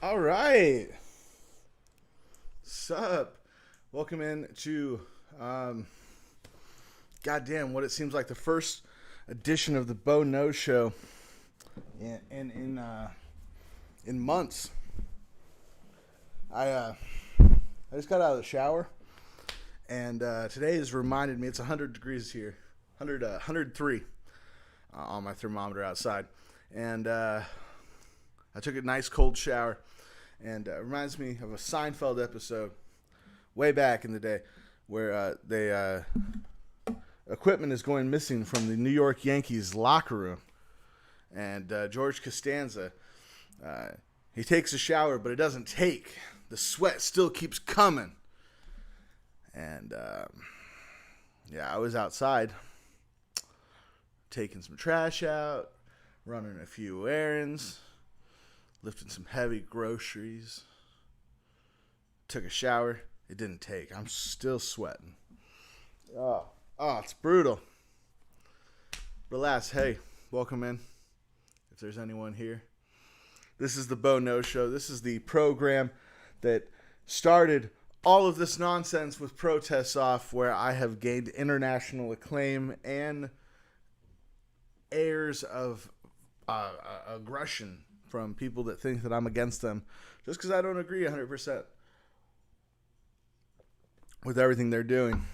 All right. Sup? Welcome in to, goddamn, what it seems like the first edition of the Beau No Show in months. I just got out of the shower, and today has reminded me it's 100 degrees here, 103 on my thermometer outside, and I took a nice cold shower. And it reminds me of a Seinfeld episode way back in the day where equipment is going missing from the New York Yankees locker room. And George Costanza, he takes a shower, but it doesn't take. The sweat still keeps coming. And, I was outside taking some trash out, running a few errands, lifting some heavy groceries. Took a shower. It didn't take. I'm still sweating. Oh, it's brutal. But alas, hey, welcome in. If there's anyone here. This is the Beau No Show. This is the program that started all of this nonsense with protests off, where I have gained international acclaim and airs of aggression from people that think that I'm against them just because I don't agree 100% with everything they're doing.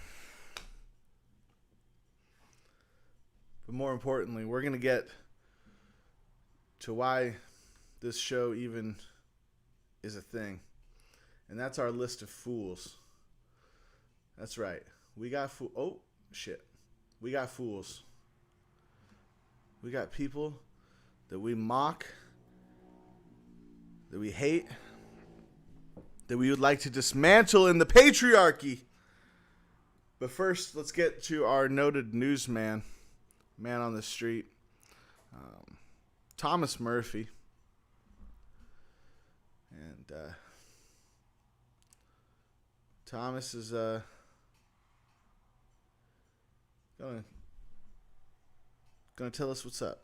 But more importantly, we're going to get to why this show even is a thing. And that's our list of fools. That's right. We got We got fools. We got people that we mock, that we hate, that we would like to dismantle in the patriarchy. But first, let's get to our noted newsman, man on the street, Thomas Murphy. And Thomas is gonna tell us what's up.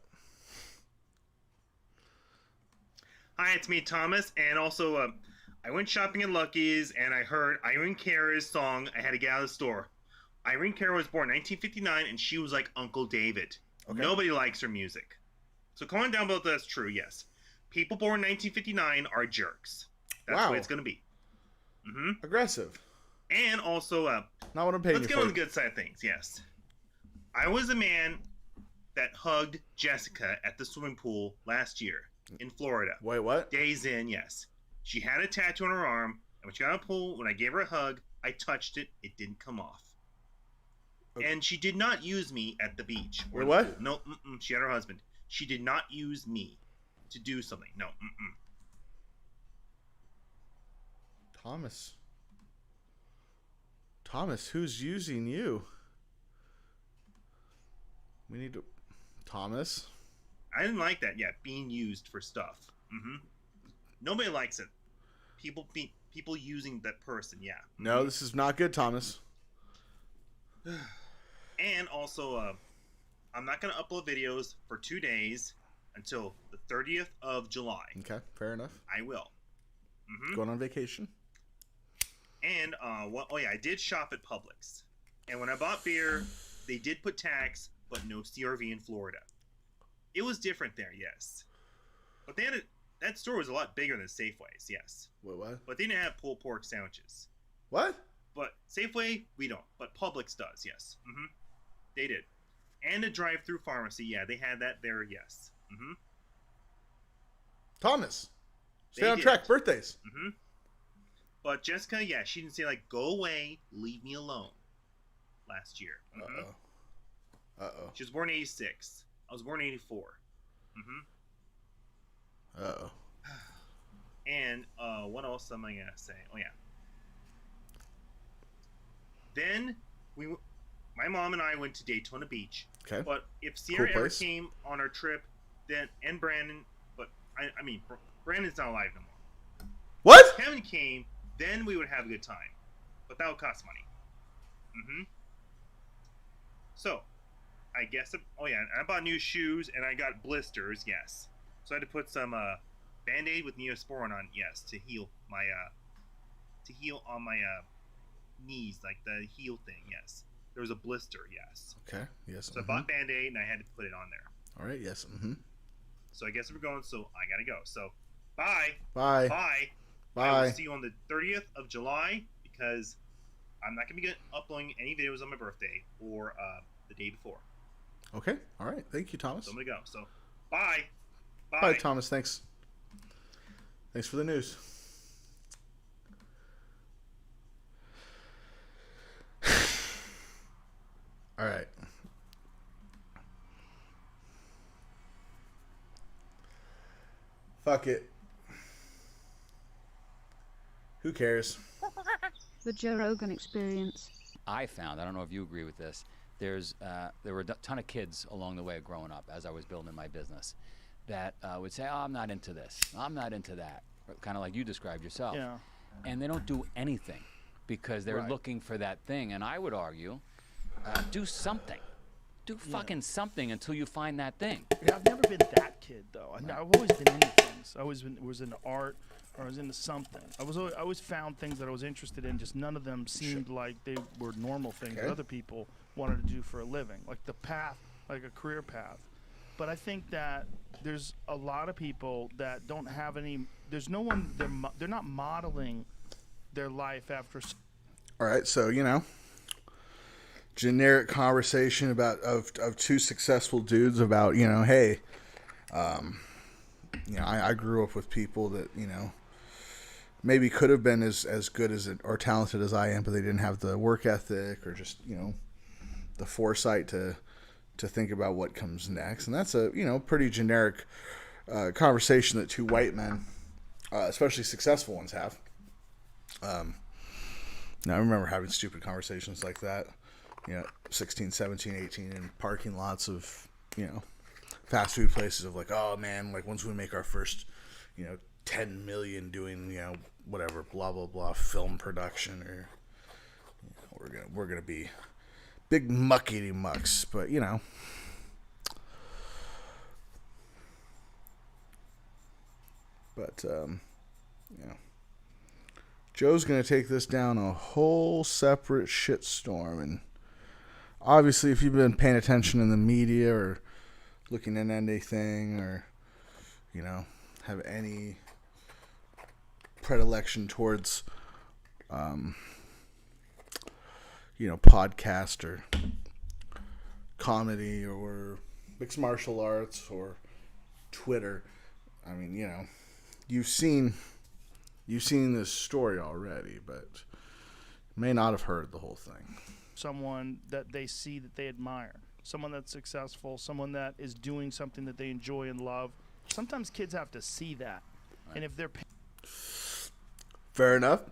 Hi, it's me, Thomas, and also, I went shopping at Lucky's, and I heard Irene Cara's song, I Had to Get Out of the Store. Irene Cara was born in 1959, and she was like Uncle David. Okay. Nobody likes her music. So comment down below if that's true, yes. People born in 1959 are jerks. That's the way it's going to be. Mm-hmm. Aggressive. And also, not what I'm paying let's get on the good side of things, yes. I was a man that hugged Jessica at the swimming pool last year in Florida. Wait, what? Days in, yes. She had a tattoo on her arm, and when she got out of the pool, when I gave her a hug, I touched it. It didn't come off. Okay. And she did not use me at the beach. Or wait, what? No, she had her husband. She did not use me to do something. No, Thomas, who's using you? We need to... Thomas? I didn't like that. Yeah, being used for stuff. Mm-hmm. Nobody likes it. People using that person. Yeah. No, this is not good, Thomas. And also, I'm not going to upload videos for 2 days until the 30th of July. Okay, fair enough. I will. Mm-hmm. Going on vacation. And I did shop at Publix, and when I bought beer, they did put tax, but no CRV in Florida. It was different there, yes. But that store was a lot bigger than Safeway's, yes. Wait, what? But they didn't have pulled pork sandwiches. What? But Safeway, we don't. But Publix does, yes. Mm-hmm. They did. And a drive-through pharmacy, yeah, they had that there, yes. Mm-hmm. Thomas, stay on track. Birthdays. Mm-hmm. But Jessica, yeah, she didn't say, like, go away, leave me alone last year. Mm-hmm. Uh-oh. She was born in 86. I was born in 84. Mm-hmm. Uh-oh. And what else am I going to say? Oh, yeah. Then my mom and I went to Daytona Beach. Okay. But if Sierra ever came on our trip, then, and Brandon, but I mean, Brandon's not alive no more. What? If Kevin came, then we would have a good time. But that would cost money. Mm-hmm. So, I guess, I bought new shoes and I got blisters, yes. So I had to put some Band-Aid with Neosporin on, yes, to heal on my knees, like the heel thing, yes. There was a blister, yes. Okay, yes. So I bought Band-Aid and I had to put it on there. All right, yes. So I guess we're going, so I gotta go. So, bye. Bye. Bye. Bye. I will see you on the 30th of July because I'm not going to be uploading any videos on my birthday or the day before. Okay. All right. Thank you, Thomas. So I'm going to go. So, bye. Bye, Thomas. Thanks. Thanks for the news. All right. Fuck it. Who cares? The Joe Rogan Experience. I found, I don't know if you agree with this, there were a ton of kids along the way growing up as I was building my business that would say, oh, I'm not into this, I'm not into that, kind of like you described yourself. Yeah. And they don't do anything because they're looking for that thing. And I would argue, do something. Do fucking something until you find that thing. Yeah, I've never been that kid though. I've always been into things. I always was into art, or I was into something. I always found things that I was interested in. Just none of them seemed like they were normal things that other people wanted to do for a living, like the path, like a career path. But I think that there's a lot of people that don't have any. There's no one. They're not modeling their life after. All right, so generic conversation about of two successful dudes about hey, I grew up with people that maybe could have been as good as it or talented as I am, but they didn't have the work ethic or just the foresight to think about what comes next. And that's a pretty generic conversation that two white men, especially successful ones, have. Now I remember having stupid conversations like that, 16, 17, 18 in parking lots of fast food places of like, oh man, like once we make our first 10 million doing whatever blah blah blah film production, or we're gonna be big muckety mucks. But Joe's gonna take this down a whole separate shitstorm. And obviously if you've been paying attention in the media or looking at anything, or have any predilection towards podcast or comedy or mixed martial arts or Twitter, I mean, you've seen this story already, but may not have heard the whole thing. Someone that they see that they admire, someone that's successful, someone that is doing something that they enjoy and love. Sometimes kids have to see that. Right. And if they're Fair enough.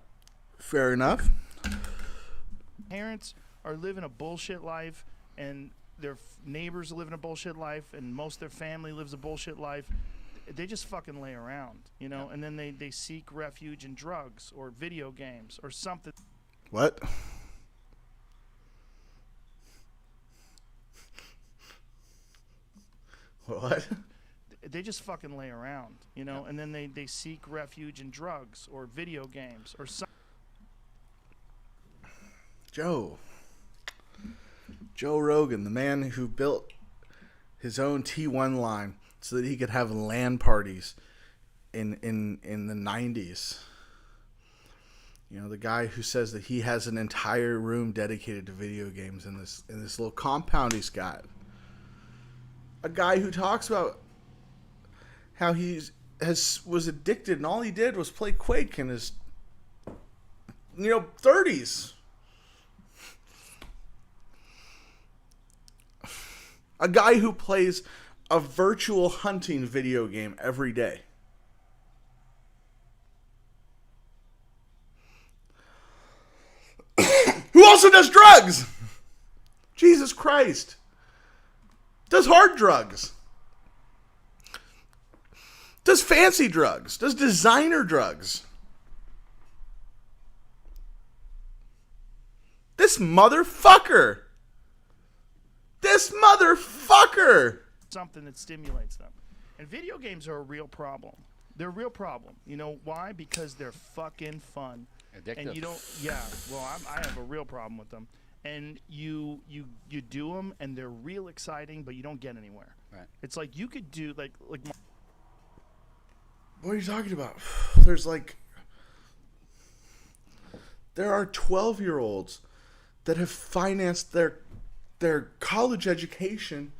Parents are living a bullshit life, and their neighbors are living a bullshit life, and most of their family lives a bullshit life. They just fucking lay around, and then they seek refuge in drugs or video games or something. What? What? They just fucking lay around, and then they seek refuge in drugs or video games or something. Joe Rogan, the man who built his own T1 line so that he could have LAN parties in the 90s. The guy who says that he has an entire room dedicated to video games in this little compound he's got. A guy who talks about how was addicted and all he did was play Quake in his 30s. A guy who plays a virtual hunting video game every day. Who also does drugs. Jesus Christ. Does hard drugs. Does fancy drugs. Does designer drugs. This motherfucker. Something that stimulates them. And video games are a real problem. They're a real problem. You know why? Because they're fucking fun. Addictive. And you don't. Yeah. Well, I have a real problem with them. And you do them, and they're real exciting, but you don't get anywhere. Right. It's like you could do like. What are you talking about? There are 12-year-olds that have financed their college education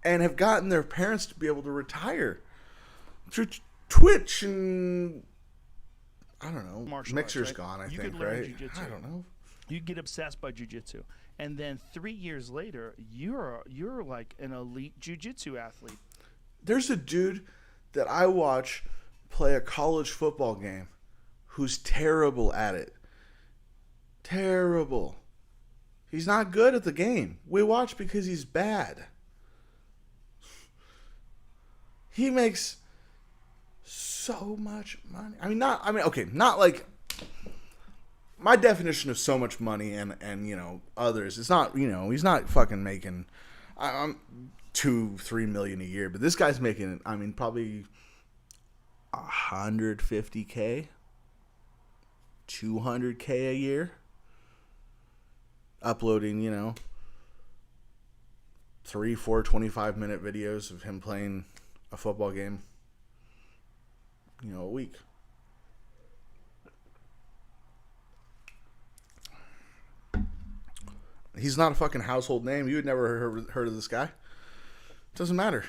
and have gotten their parents to be able to retire through Twitch and I don't know. Martial Mixer's arts, right? gone, I You think, could learn right? jujitsu. I don't know. You get obsessed by jujitsu, and then 3 years later, you're like an elite jujitsu athlete. There's a dude that I watch play a college football game who's terrible at it. Terrible. He's not good at the game. We watch because he's bad. He makes so much money. Not like my definition of so much money and you know, others. It's not, you know, he's not fucking making I'm 2-3 million a year, but this guy's making, I mean, probably $150K, $200K a year, uploading, you know, 3-4 25-minute videos of him playing a football game, you know, a week. He's not a fucking household name. You had never heard of this guy. Doesn't matter.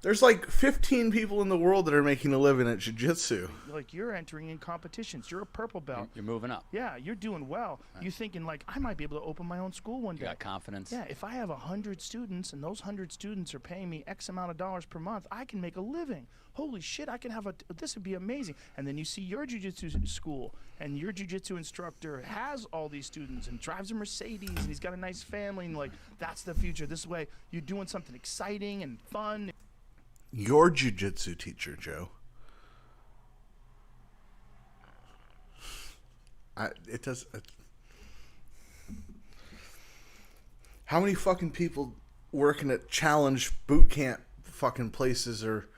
There's like 15 people in the world that are making a living at jiu-jitsu. Like, you're entering in competitions. You're a purple belt. You're moving up. Yeah, you're doing well. Right. You're thinking, like, I might be able to open my own school one You day. got confidence. Yeah, if I have 100 students and those 100 students are paying me X amount of dollars per month, I can make a living. Holy shit, I can have this would be amazing. And then you see your jiu-jitsu school, and your jiu-jitsu instructor has all these students and drives a Mercedes, and he's got a nice family, and like, that's the future. This way, you're doing something exciting and fun. Your jiu-jitsu teacher, Joe. How many fucking people working at challenge boot camp fucking places are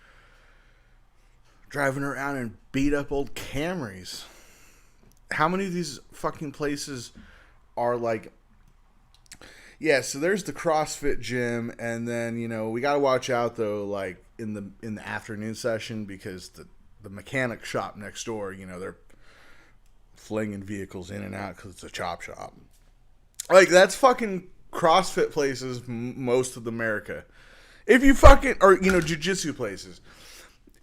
driving around in beat up old Camrys? How many of these fucking places are like, yeah, so there's the CrossFit gym, and then, you know, we got to watch out though, like in the afternoon session, because the mechanic shop next door, you know, they're flinging vehicles in and out because it's a chop shop. Like, that's fucking CrossFit places most of America. If you fucking, or, you know, jiu-jitsu places.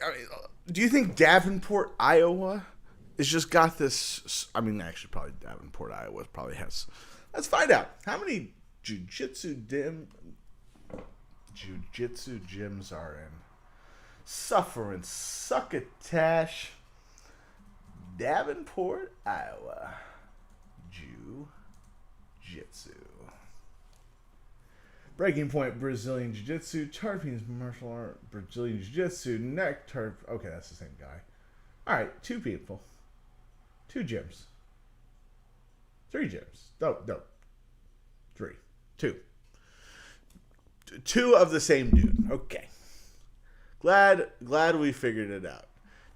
I mean, do you think Davenport, Iowa has just got this? I mean, actually, probably Davenport, Iowa probably has. Let's find out. How many jiu-jitsu gyms are in Suffering Succotash, Davenport, Iowa? Jiu-jitsu. Breaking Point, Brazilian Jiu-Jitsu. Tarpines, martial art, Brazilian Jiu-Jitsu. Neck, okay, that's the same guy. All right, 2 people. 2 gyms. 3 gyms. No. 3. 2. 2 of the same dude. Okay. Glad we figured it out.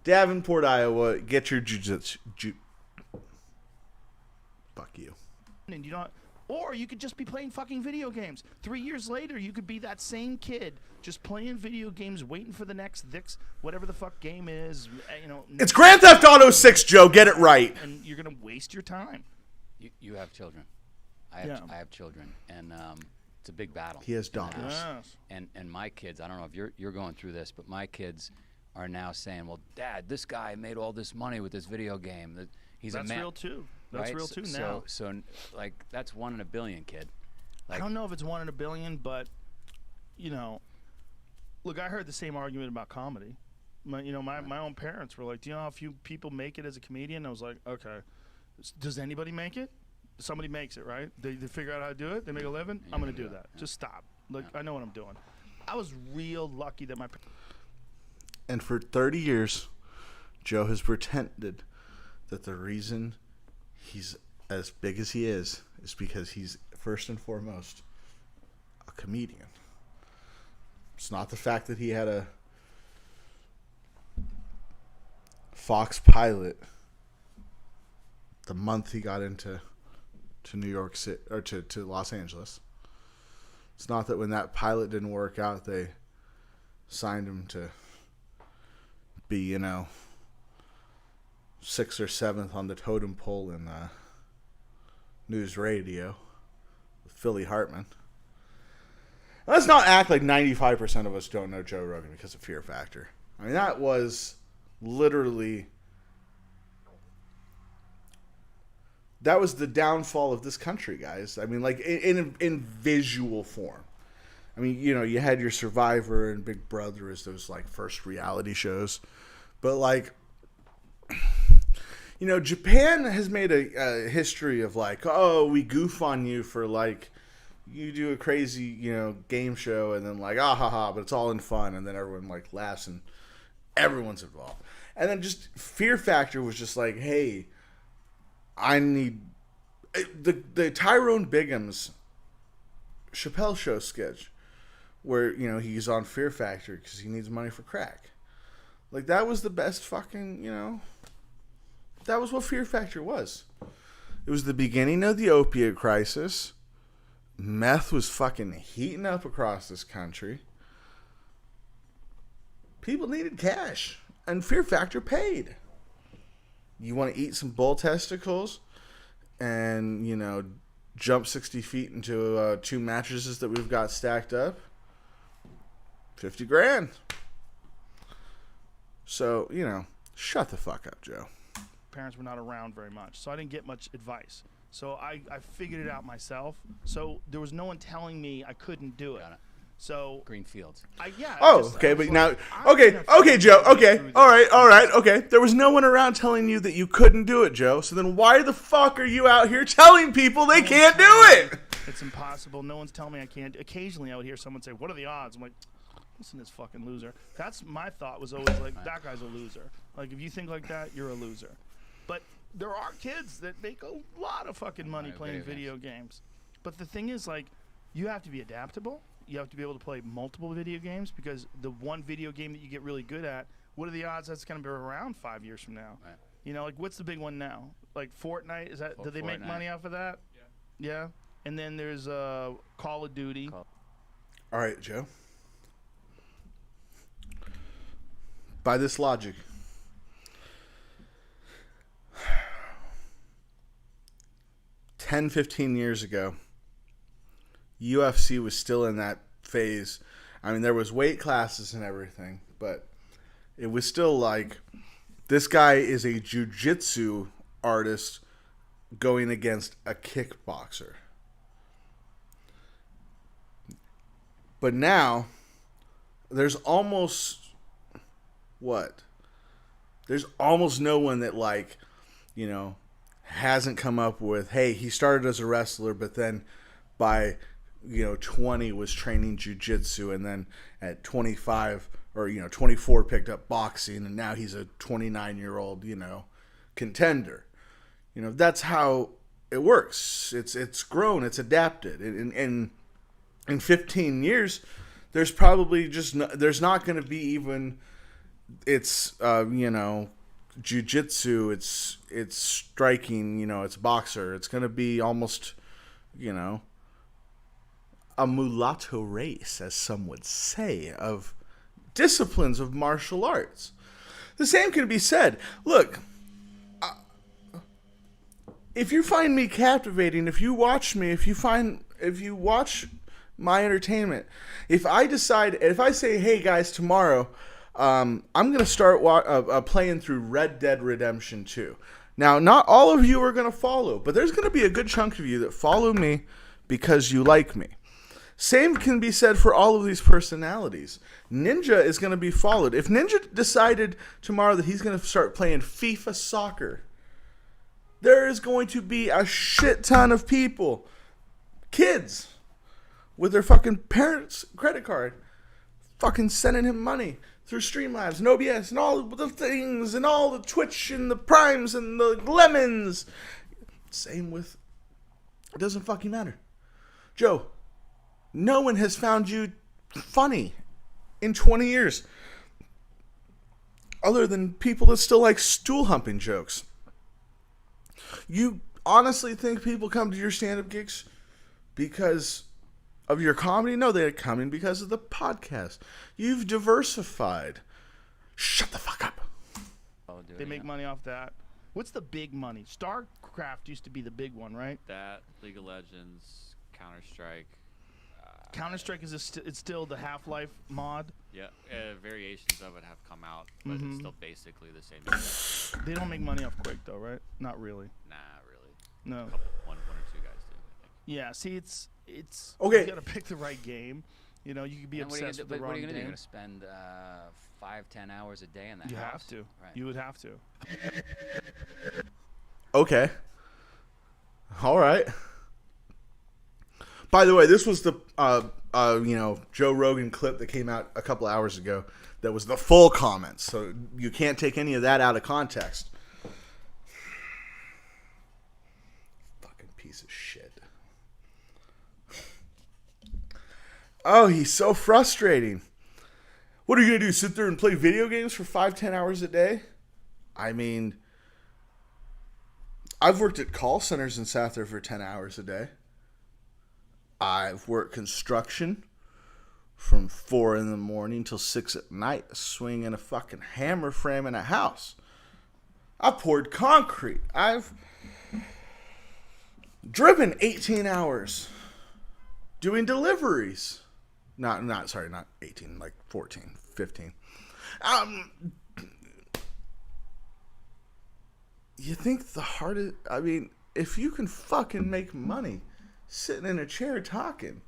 Davenport, Iowa, get your jiu-jitsu. Fuck you. And you don't. Or you could just be playing fucking video games. 3 years later, you could be that same kid just playing video games, waiting for the next whatever the fuck game is. You know, it's Grand Theft Auto 6, Joe. Get it right. And you're gonna waste your time. You have children. I have children, and it's a big battle. He has daughters. Yes. And my kids, I don't know if you're going through this, but my kids are now saying, "Well, Dad, this guy made all this money with this video game. He's That's a man." real too. That's right? real too now. So like, that's 1 in a billion, kid. Like, I don't know if it's 1 in a billion, but you know, look, I heard the same argument about comedy. My own parents were like, "Do you know how few people make it as a comedian?" I was like, "Okay, does anybody make it? Somebody makes it, right? They figure out how to do it. They make a living. I'm gonna do that. Just stop. Like, I know what I'm doing." I was real lucky that And for 30 years, Joe has pretended that the reason he's as big as he is because he's first and foremost a comedian. It's not the fact that he had a Fox pilot the month he got into New York City or to Los Angeles. It's not that when that pilot didn't work out, they signed him to be, 6th or 7th on the totem pole in news radio with Philly Hartman. Let's not act like 95% of us don't know Joe Rogan because of Fear Factor. I mean, that was literally... That was the downfall of this country, guys. I mean, like, in visual form. I mean, you had your Survivor and Big Brother as those, like, first reality shows. But, like, Japan has made a history of, like, oh, we goof on you for, like, you do a crazy, game show, and then, like, ah, ha, ha, but it's all in fun, and then everyone, like, laughs, and everyone's involved. And then just Fear Factor was just like, hey... I need the Tyrone Bigham's Chappelle Show sketch where, he's on Fear Factor because he needs money for crack. Like, that was the best fucking, that was what Fear Factor was. It was the beginning of the opiate crisis. Meth was fucking heating up across this country. People needed cash, and Fear Factor paid. You want to eat some bull testicles and, jump 60 feet into 2 mattresses that we've got stacked up? $50,000. So, shut the fuck up, Joe. Parents were not around very much, so I didn't get much advice. So I figured it out myself. So there was no one telling me I couldn't do it. So Greenfields. Okay, Joe. Okay, all right. Okay, there was no one around telling you that you couldn't do it, Joe. So then, why the fuck are you out here telling people they can't do it? It's impossible. No one's telling me I can't. Occasionally, I would hear someone say, "What are the odds?" I'm like, "Listen, to this fucking loser." That's my thought. Was always like, "That guy's a loser." Like, if you think like that, you're a loser. But there are kids that make a lot of fucking money playing video games. But the thing is, like, you have to be adaptable. You have to be able to play multiple video games because the one video game that you get really good at, what are the odds that's going to be around 5 years from now? Right. Like, what's the big one now? Like Fortnite? Is that? Do they make money off of that? Yeah. And then there's Call of Duty. All right, Joe. By this logic, 10, 15 years ago, UFC was still in that phase. I mean, there was weight classes and everything, but it was still like, this guy is a jiu-jitsu artist going against a kickboxer. But now, there's almost, There's almost no one that, like, hasn't come up with, hey, he started as a wrestler, but then by 20 was training jiu-jitsu, and then at 25 or 24 picked up boxing, and now he's a 29-year-old contender. That's how it works. It's grown, it's adapted. In 15 years, there's probably there's not going to be even jiu-jitsu, it's striking, it's boxer. It's going to be almost a mulatto race, as some would say, of disciplines of martial arts. The same can be said. Look, if you find me captivating, if you watch me, if you watch my entertainment, if I say, hey guys, tomorrow, I'm going to start playing through Red Dead Redemption 2. Now, not all of you are going to follow, but there's going to be a good chunk of you that follow me because you like me. Same can be said for all of these personalities. Ninja is going to be followed. If Ninja decided tomorrow that he's going to start playing FIFA soccer, there is going to be a shit ton of people, kids, with their fucking parents' credit card, fucking sending him money through Streamlabs and OBS and all the things and all the Twitch and the Primes and the Lemons. Same with, it doesn't fucking matter. Joe, no one has found you funny in 20 years. other than people that still like stool humping jokes. You honestly think people come to your stand-up gigs because of your comedy? No, they're coming because of the podcast. You've diversified. Shut the fuck up. They make money off that. What's the big money? StarCraft used to be the big one, right? That, League of Legends, Counter-Strike. Counter-Strike is it's still the Half-Life mod. Yeah, variations of it have come out, but it's still basically the same thing. They don't make money off Quake though, right? Not really. Nah, really. No. One or two guys do, I think. Yeah. See, it's okay. You gotta pick the right game. You know, you could be obsessed with the wrong What are you gonna do? game. You're gonna spend 5-10 hours a day in the You house? have to. Right. You would have to. Okay. All right. By the way, this was the Joe Rogan clip that came out a couple hours ago. That was the full comments, so you can't take any of that out of context. Fucking piece of shit. Oh, he's so frustrating. What are you gonna do? Sit there and play video games for 5-10 hours a day? I mean, I've worked at call centers and sat there for 10 hours a day. I've worked construction from 4 in the morning till 6 at night, swinging a fucking hammer frame in a house. I've poured concrete. I've driven 18 hours doing deliveries. Not 18, like 14, 15. You think the hardest, I mean, if you can fucking make money sitting in a chair talking,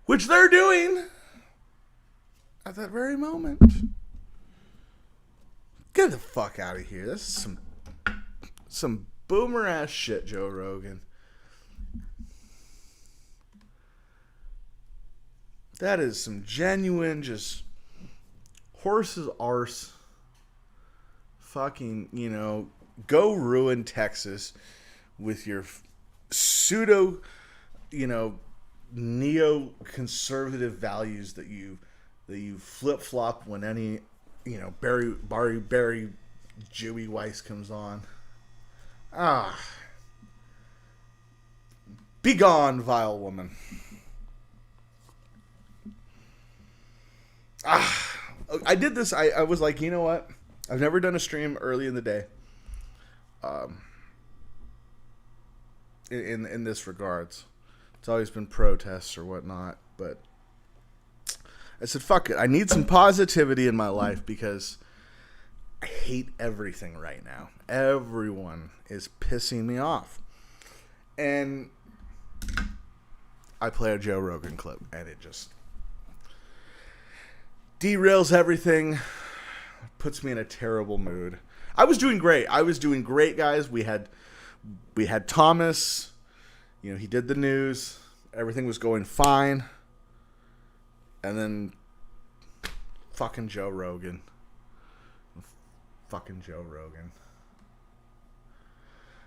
which they're doing at that very moment, get the fuck out of here. This is some boomer ass shit, Joe Rogan. That is some genuine, just horse's arse. Fucking, go ruin Texas with your pseudo, neo-conservative values that you flip-flop when any, Barry Jewy Weiss comes on. Be gone, vile woman. I did this. I was like, you know what? I've never done a stream early in the day. In this regards, it's always been protests or whatnot. But I said, fuck it. I need some positivity in my life because I hate everything right now. Everyone is pissing me off. And I play a Joe Rogan clip, and it just derails everything, puts me in a terrible mood. I was doing great. Guys. We had Thomas. He did the news. Everything was going fine. And then fucking Joe Rogan.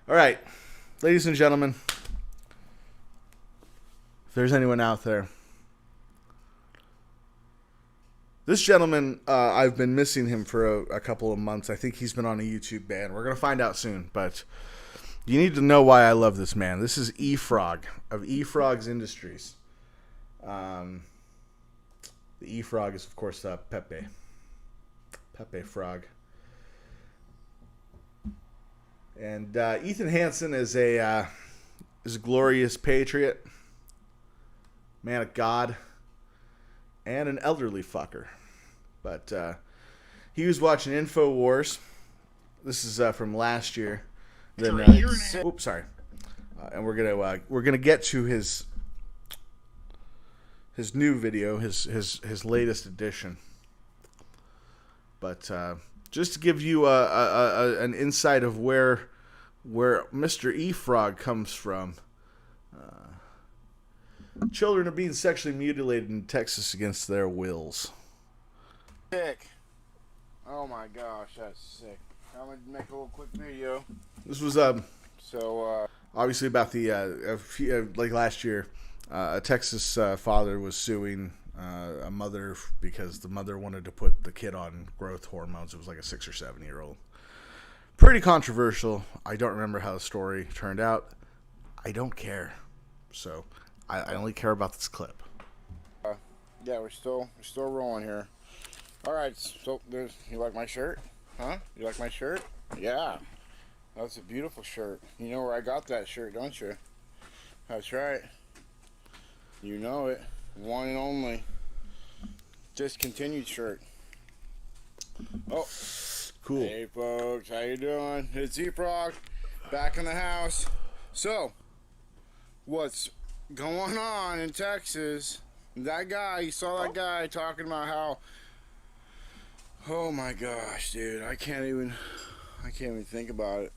All right, ladies and gentlemen, if there's anyone out there, this gentleman, I've been missing him for a couple of months. I think he's been on a YouTube ban. We're going to find out soon, but you need to know why I love this man. This is E-Frog of E-Frog's Industries. The E-Frog is, of course, Pepe Frog. And Ethan Hansen is a glorious patriot, man of God, and an elderly fucker. But he was watching InfoWars. This is from last year. Then, oops, sorry. And we're gonna get to his new video, his latest edition. But just to give you an insight of where Mr. E-Frog comes from. Children are being sexually mutilated in Texas against their wills. Sick. Oh my gosh, that's sick. I'm gonna make a little quick video. This was So obviously about the like last year, a Texas father was suing A mother, because the mother wanted to put the kid on growth hormones. It was like a 6 or 7-year-old. Pretty controversial. I don't remember how the story turned out. I don't care. So I only care about this clip. Yeah, we're still rolling here. All right, so you like my shirt? Huh? You like my shirt? Yeah. That's a beautiful shirt. You know where I got that shirt, don't you? That's right. You know it. One and only. Discontinued shirt. Oh. Cool. Hey, folks. How you doing? It's E-Frog. Back in the house. So, what's going on in Texas? That guy, you saw that guy talking about how, oh my gosh, dude, I can't even think about it.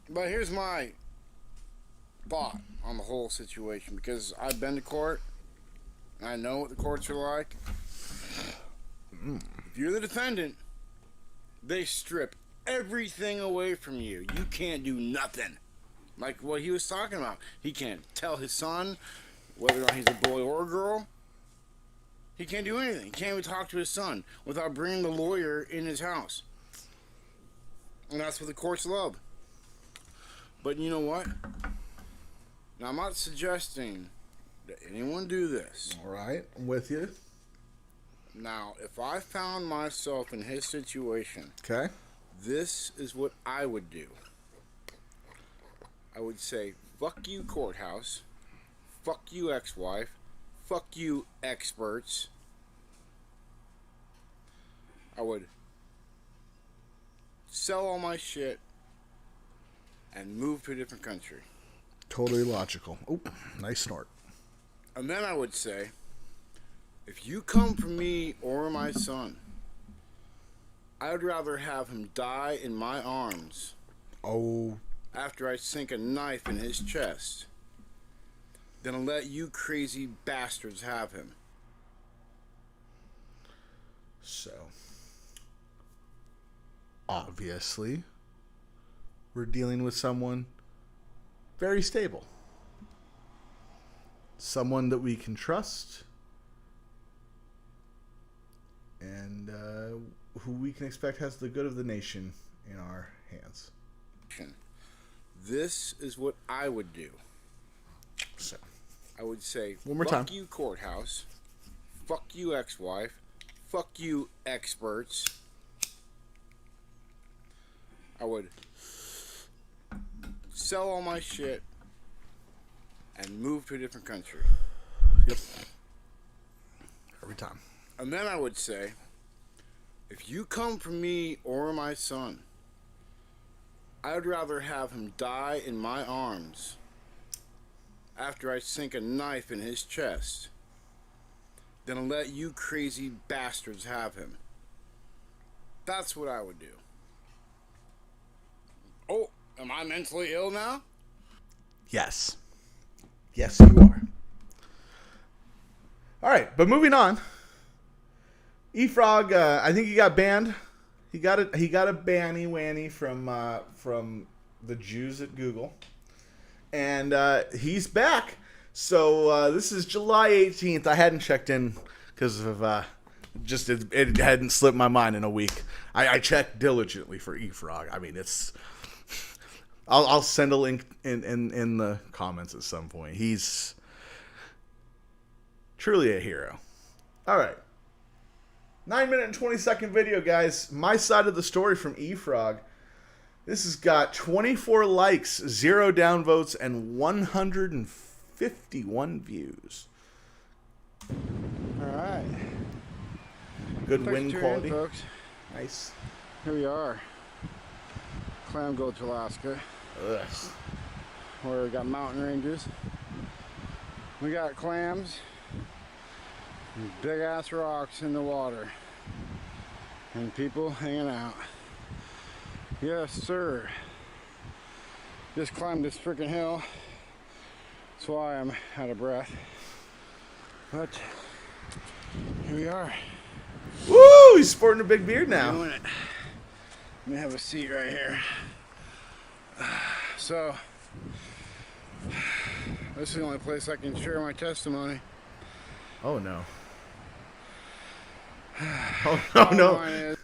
But here's my thought on the whole situation, because I've been to court, and I know what the courts are like. If you're the defendant, they strip everything away from you. You can't do nothing. Like what he was talking about. He can't tell his son whether or not he's a boy or a girl. He can't do anything. He can't even talk to his son without bringing the lawyer in his house. And that's what the courts love. But you know what? Now, I'm not suggesting that anyone do this. All right, I'm with you. Now, if I found myself in his situation, Okay. this is what I would do. I would say, fuck you, courthouse. Fuck you, ex-wife. Fuck you, experts. I would sell all my shit and move to a different country. Totally logical. Oh, nice snort. And then I would say, if you come for me or my son, I would rather have him die in my arms Oh, after I sink a knife in his chest than let you crazy bastards have him. so obviously we're dealing with someone very stable. Someone that we can trust, and who we can expect has the good of the nation in our hands. This is what I would do. So, I would say, One more fuck time. you, courthouse. Fuck you, ex-wife. Fuck you, experts. I would sell all my shit and move to a different country. yep. Every time. And then I would say, if you come for me or my son, I would rather have him die in my arms after I sink a knife in his chest than let you crazy bastards have him. That's what I would do. Oh, am I mentally ill now? Yes. Yes, you are. All right, but moving on. E-Frog, I think he got banned. He got a banny wanny from the Jews at Google, and he's back. So this is July 18th. I hadn't checked in because of it hadn't slipped my mind in a week. I checked diligently for E-Frog. I mean, it's. I'll send a link in the comments at some point. He's truly a hero. All right. 9-minute and 20-second video, guys. My side of the story from E-Frog. This has got 24 likes, 0 downvotes, and 151 views. All right. Good Thanks win for tuning in, quality. folks. Nice. Here we are. Clam Gulch, Alaska. Ugh. Where we got mountain ranges. We got clams. Big ass rocks in the water. And people hanging out. Yes, sir. Just climbed this freaking hill. That's why I'm out of breath. But here we are. Woo! He's sporting a big beard now. Doing it. Let me have a seat right here. So, this is the only place I can share my testimony. Oh no. Oh no, no.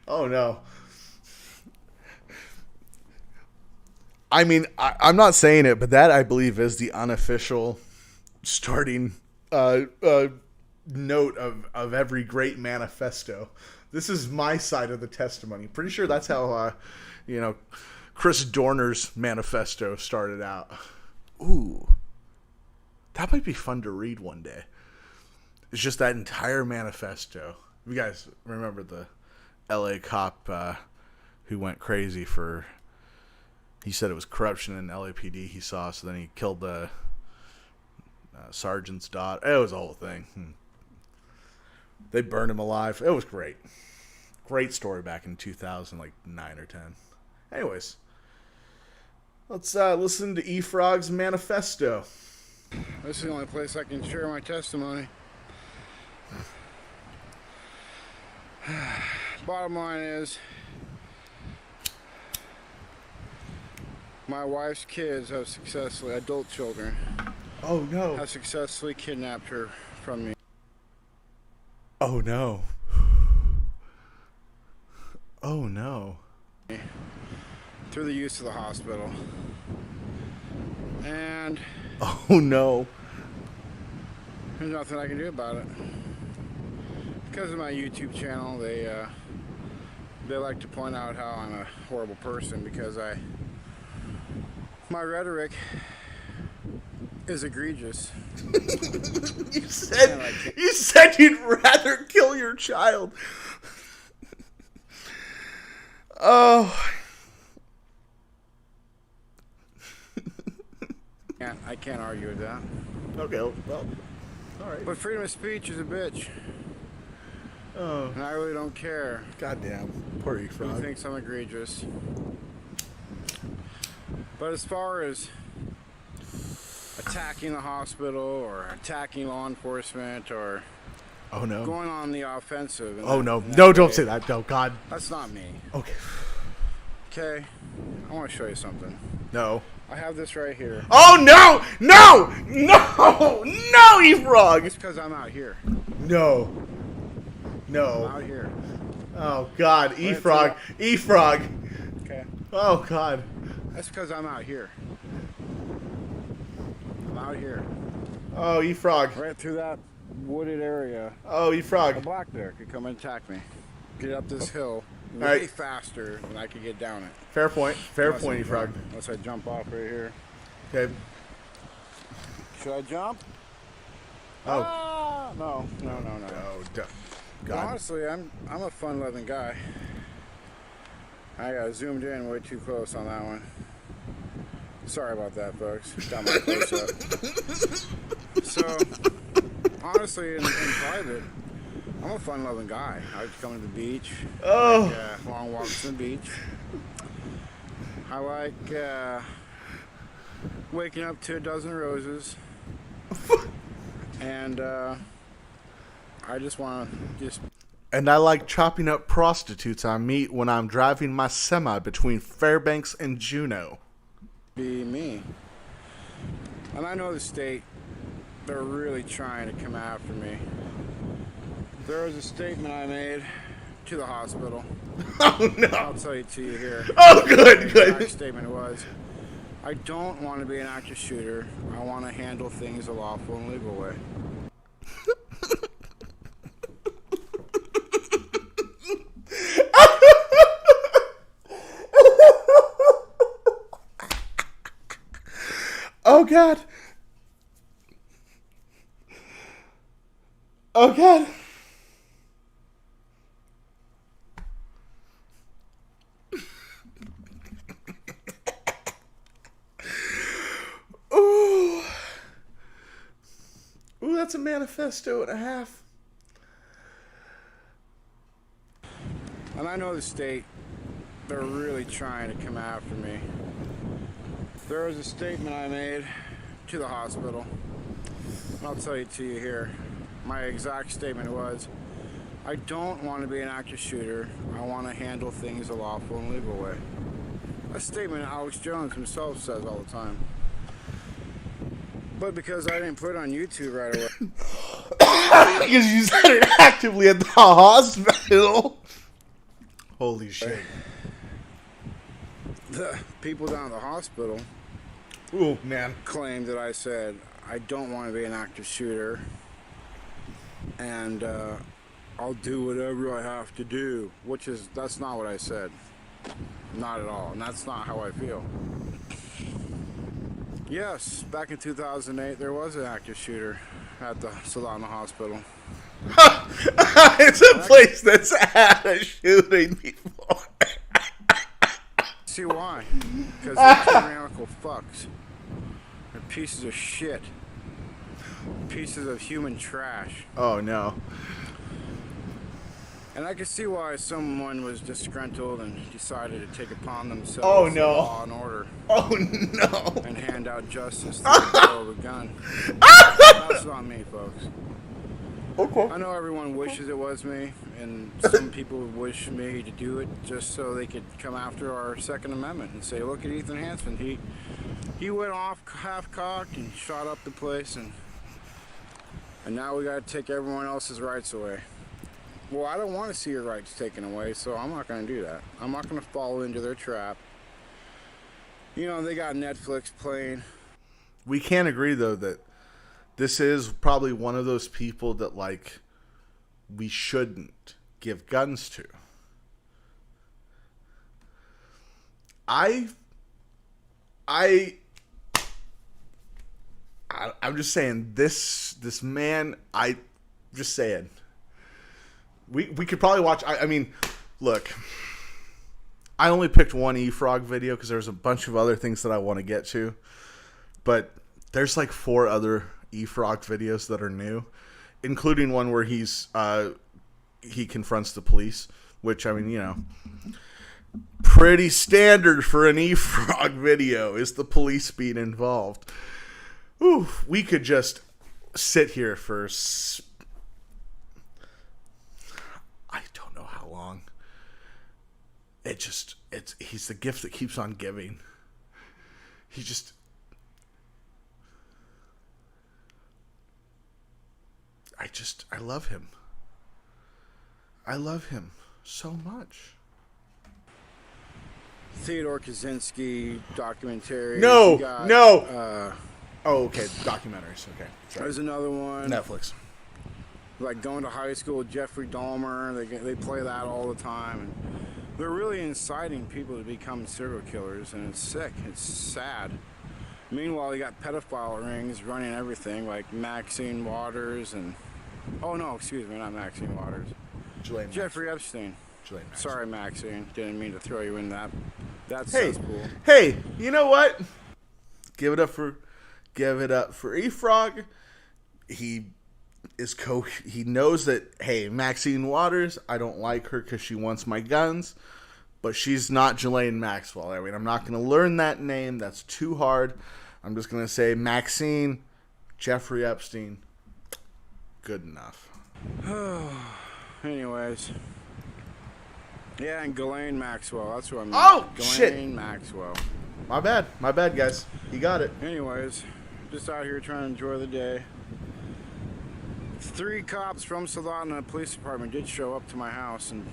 Oh no. I mean, I'm not saying it, but that I believe is the unofficial starting note of every great manifesto. This is my side of the testimony. Pretty sure that's how Chris Dorner's manifesto started out. Ooh, that might be fun to read one day. It's just that entire manifesto. You guys remember the LA cop who went crazy for, he said it was corruption in LAPD he saw, so then he killed the sergeant's daughter. It was a whole thing. They burned him alive. It was great. Great story back in 2009 or 10. Anyways, let's listen to E-Frog's manifesto. This is the only place I can share my testimony. Bottom line is, my wife's kids have successfully, adult children, Oh no. have successfully kidnapped her from me. Oh no. Oh no. Through the use of the hospital. And Oh no. there's nothing I can do about it. Because of my YouTube channel, they like to point out how I'm a horrible person because my rhetoric is egregious. You said you'd rather kill your child. Oh. I can't argue with that. Okay, well, all right. But freedom of speech is a bitch. Oh, And I really don't care goddamn. Poor who E-Frog. thinks I'm egregious. But as far as attacking the hospital or attacking law enforcement or Oh no. going on the offensive. in Oh that- no. in that No, don't way, say that. No, God. That's not me. Okay. Okay? I want to show you something. No. I have this right here. Oh no! No! No! No, E-Frog! It's because I'm out here. No. I'm No. out here. Oh God, E-Frog. E-Frog. Okay? Oh God. That's because I'm out here. I'm out here. Oh, E-Frog. Right through that wooded area. Oh, A E-Frog. black bear could come and attack me. Get up this hill All way right. faster than I could get down it. Fair point. Fair Unless point, I E-Frog. jump- Unless I jump off right here. Okay. Should I jump? Oh. Ah, no. Oh, But God. honestly, I'm a fun-loving guy. I got zoomed in way too close on that one. Sorry about that, folks. Got my close up. So, honestly, in private, I'm a fun-loving guy. I like to come to the beach. Oh. I like long walks on the beach. I like waking up to a dozen roses. And I just want to just And I like chopping up prostitutes I meet when I'm driving my semi between Fairbanks and Juneau. be me. And I know the state, they're really trying to come after me. There was a statement I made to the hospital. Oh no. I'll tell you to you here. Oh, good, The good. exact statement was, I don't want to be an active shooter. I want to handle things a lawful and legal way. Oh God. Oh God. Ooh. Ooh, that's a manifesto and a half. And I know the state, they're really trying to come after me. There was a statement I made to the hospital. And I'll tell you to you here. My exact statement was, I don't want to be an active shooter. I want to handle things a lawful and legal way. A statement Alex Jones himself says all the time. But because I didn't put it on YouTube right away, because you said it actively at the hospital. Holy shit. The people down at the hospital Ooh, man. claimed that I said I don't want to be an active shooter, and I'll do whatever I have to do, that's not what I said. Not at all, and that's not how I feel. Yes, back in 2008, there was an active shooter at the Solana Hospital. It's a place that's had a shooting before. See why? Because they're tyrannical fucks. They're pieces of shit. Pieces of human trash. Oh, no. And I can see why someone was disgruntled and decided to take upon themselves Oh, no. law and order Oh, no. and hand out justice through the barrel of a gun. That's not me, folks. Okay. I know everyone wishes it was me, and some people wish me to do it just so they could come after our Second Amendment and say, look at Ethan Hansen. He went off half-cocked and shot up the place, and now we got to take everyone else's rights away. Well, I don't want to see your rights taken away, so I'm not going to do that. I'm not going to fall into their trap. You know, they got Netflix playing. We can't agree, though, that this is probably one of those people that, like, we shouldn't give guns to. I'm just saying, this man, just saying. We could probably watch, I mean, look, I only picked one E-Frog video because there's a bunch of other things that I want to get to. But there's like 4 other E-Frog videos that are new, including one where he confronts the police, which, I mean, you know, pretty standard for an E-Frog video is the police being involved. Ooh, we could just sit here for I don't know how long. He's the gift that keeps on giving. I love him. I love him so much. Theodore Kaczynski documentary. No. Oh, okay, documentaries. Okay, sorry. There's another one. Netflix. Like Going to High School with Jeffrey Dahmer. They play that all the time. And they're really inciting people to become serial killers, and it's sick. It's sad. Meanwhile, you got pedophile rings running everything, like Maxine Waters and... Oh, no, excuse me, not Maxine Waters. Jeffrey Epstein. Sorry, Maxine. Didn't mean to throw you in that cesspool. Hey, you know what? Give it up for E-Frog. He knows that, hey, Maxine Waters, I don't like her because she wants my guns, but she's not Ghislaine Maxwell. I mean, I'm not going to learn that name. That's too hard. I'm just going to say Maxine, Jeffrey Epstein. Good enough. Anyways. Yeah, and Ghislaine Maxwell. That's what I mean. Oh, shit. Ghislaine Maxwell. My bad, guys. You got it. Anyways, just out here trying to enjoy the day. 3 cops from Solana Police Department did show up to my house and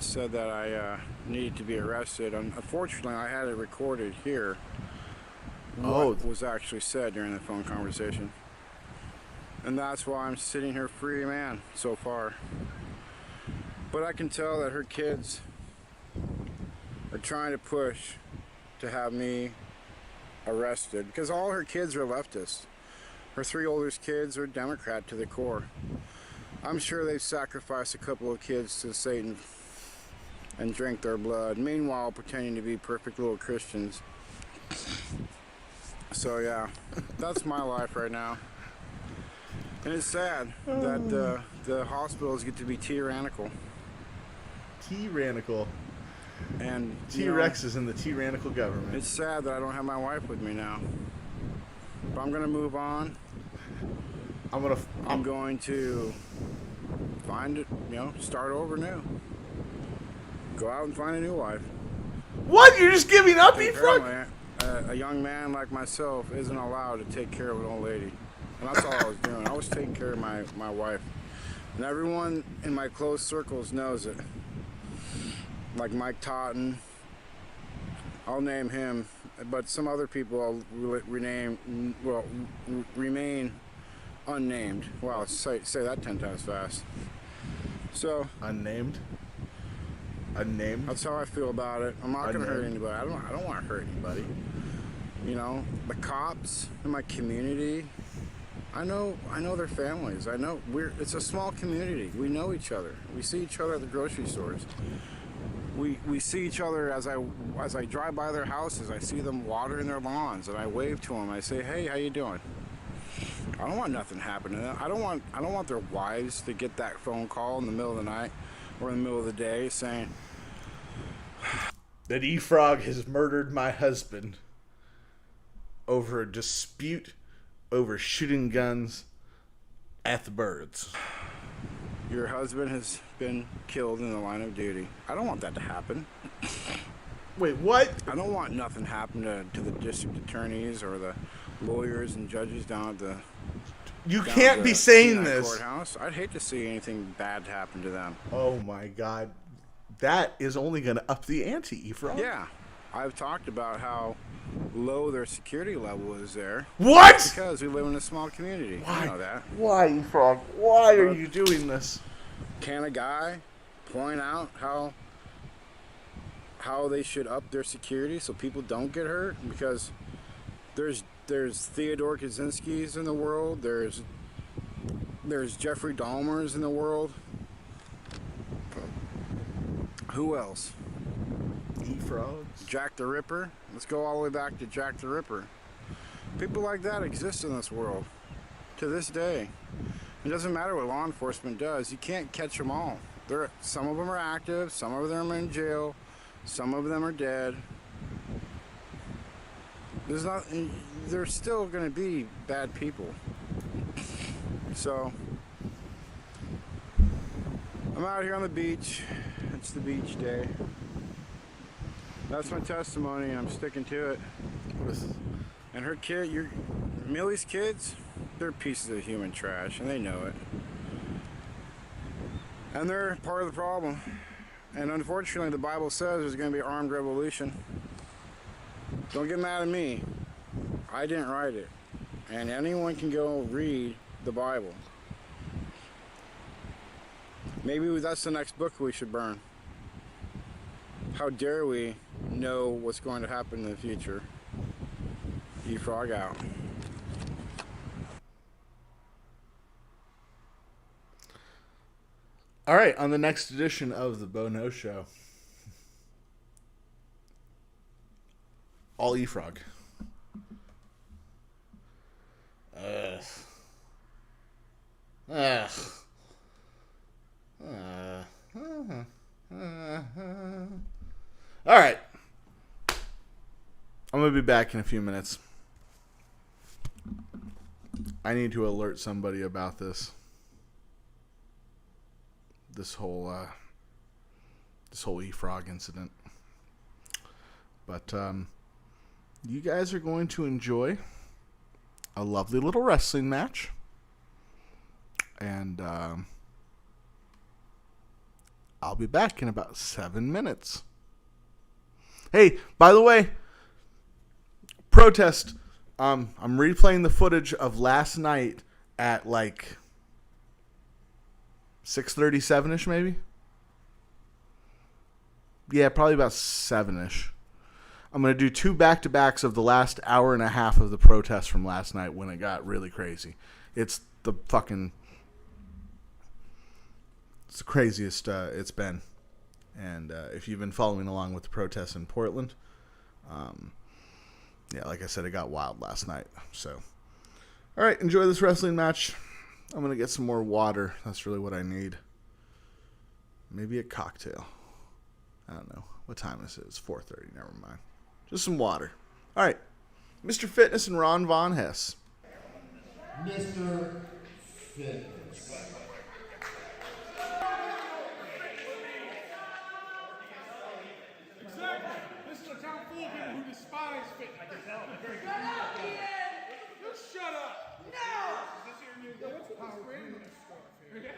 said that I needed to be arrested. Unfortunately, I had it recorded here. What was actually said during the phone conversation. And that's why I'm sitting here free man so far. But I can tell that her kids are trying to push to have me arrested because all her kids are leftists. Her 3 oldest kids are Democrat to the core. I'm sure they've sacrificed a couple of kids to Satan and drank their blood, meanwhile pretending to be perfect little Christians. So yeah, that's my life right now. And it's sad that the hospitals get to be tyrannical. Tyrannical. And T-Rex is in the tyrannical government. It's sad that I don't have my wife with me now. But I'm gonna move on. I'm going to find it, start over new. Go out and find a new wife. What? You're just giving up, E-Frog? A young man like myself isn't allowed to take care of an old lady. And that's all I was doing. I was taking care of my wife. And everyone in my close circles knows it. Like Mike Totten, I'll name him, but some other people I'll remain unnamed. Wow, say that 10 times fast. So Unnamed? Unnamed? that's how I feel about it. I'm not gonna hurt anybody. I don't want to hurt anybody. You know, the cops in my community, I know their families. I know it's a small community. We know each other. We see each other at the grocery stores. We see each other as I drive by their houses. I see them watering their lawns, and I wave to them. I say, "Hey, how you doing?" I don't want nothing to happen to them. I don't want their wives to get that phone call in the middle of the night or in the middle of the day saying that E-Frog has murdered my husband over a dispute over shooting guns at the birds. Your husband has been killed in the line of duty. I don't want that to happen. Wait, what? I don't want nothing to happen to the district attorneys or the lawyers and judges down at the... You can't be saying this. Courthouse. I'd hate to see anything bad happen to them. Oh my God. That is only going to up the ante, E-Frog. Yeah. I've talked about how low their security level is there. What? Because we live in a small community. Why? You know that. Why, E-Frog? Why are you doing this? Can a guy point out how they should up their security so people don't get hurt? Because there's Theodore Kaczynski's in the world. There's Jeffrey Dahmer's in the world. Who else? E-Frogs. Jack the Ripper. Let's go all the way back to Jack the Ripper. People like that exist in this world to this day. It doesn't matter what law enforcement does. You can't catch them all. Some of them are active. Some of them are in jail. Some of them are dead. There's still going to be bad people. So, I'm out here on the beach. It's the beach day. That's my testimony, and I'm sticking to it. And her kid, Millie's kids, they're pieces of human trash, and they know it. And they're part of the problem. And unfortunately, the Bible says there's going to be an armed revolution. Don't get mad at me. I didn't write it. And anyone can go read the Bible. Maybe that's the next book we should burn. How dare we know what's going to happen in the future? E-Frog out. All right, on the next edition of the Beau Show, all E-Frog. All right. I'm going to be back in a few minutes. I need to alert somebody about this. This whole E-Frog incident. But you guys are going to enjoy a lovely little wrestling match. And I'll be back in about 7 minutes. Hey, by the way, protest. I'm replaying the footage of last night at like 6:37ish, maybe. Yeah, probably about 7ish. I'm going to do 2 back-to-backs of the last hour and a half of the protest from last night when it got really crazy. It's the craziest it's been. And if you've been following along with the protests in Portland, yeah, like I said, it got wild last night. So, all right, enjoy this wrestling match. I'm going to get some more water. That's really what I need. Maybe a cocktail. I don't know. What time is it? It's 4:30. Never mind. Just some water. All right. Mr. Fitness and Ron Von Hess. Mr. Fitness. Exactly. This is a town full of people who despise fitness. I can tell. Shut up, Ian! You shut up! No! Is this your new power fitness stuff here?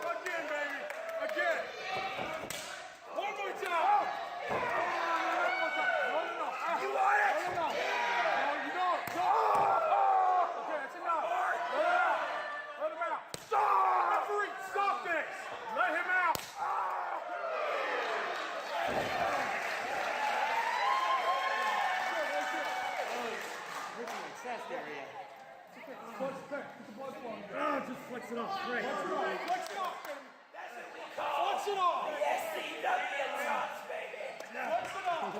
Again, baby. Again. One more time. No. You want it? No. No, you don't. Okay, that's enough. Let him out. Stop! Referee, stop this. Let him out. Just flex it off. Great. Flex it off. Flex it off, baby. Flex it off. SCW touch, baby. Flex it off.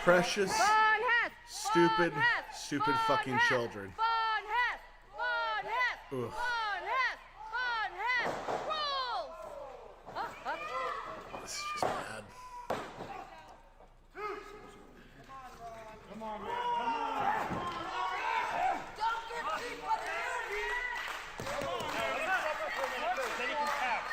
Precious, stupid fucking children. Ugh. This is just bad. Come on, man. Come on. Then you can tap.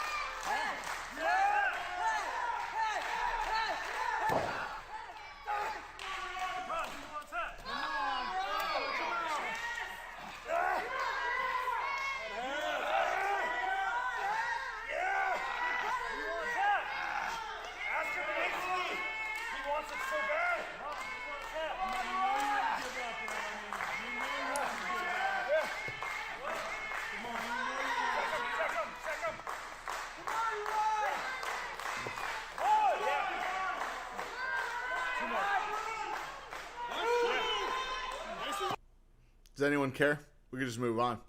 Does anyone care? We can just move on.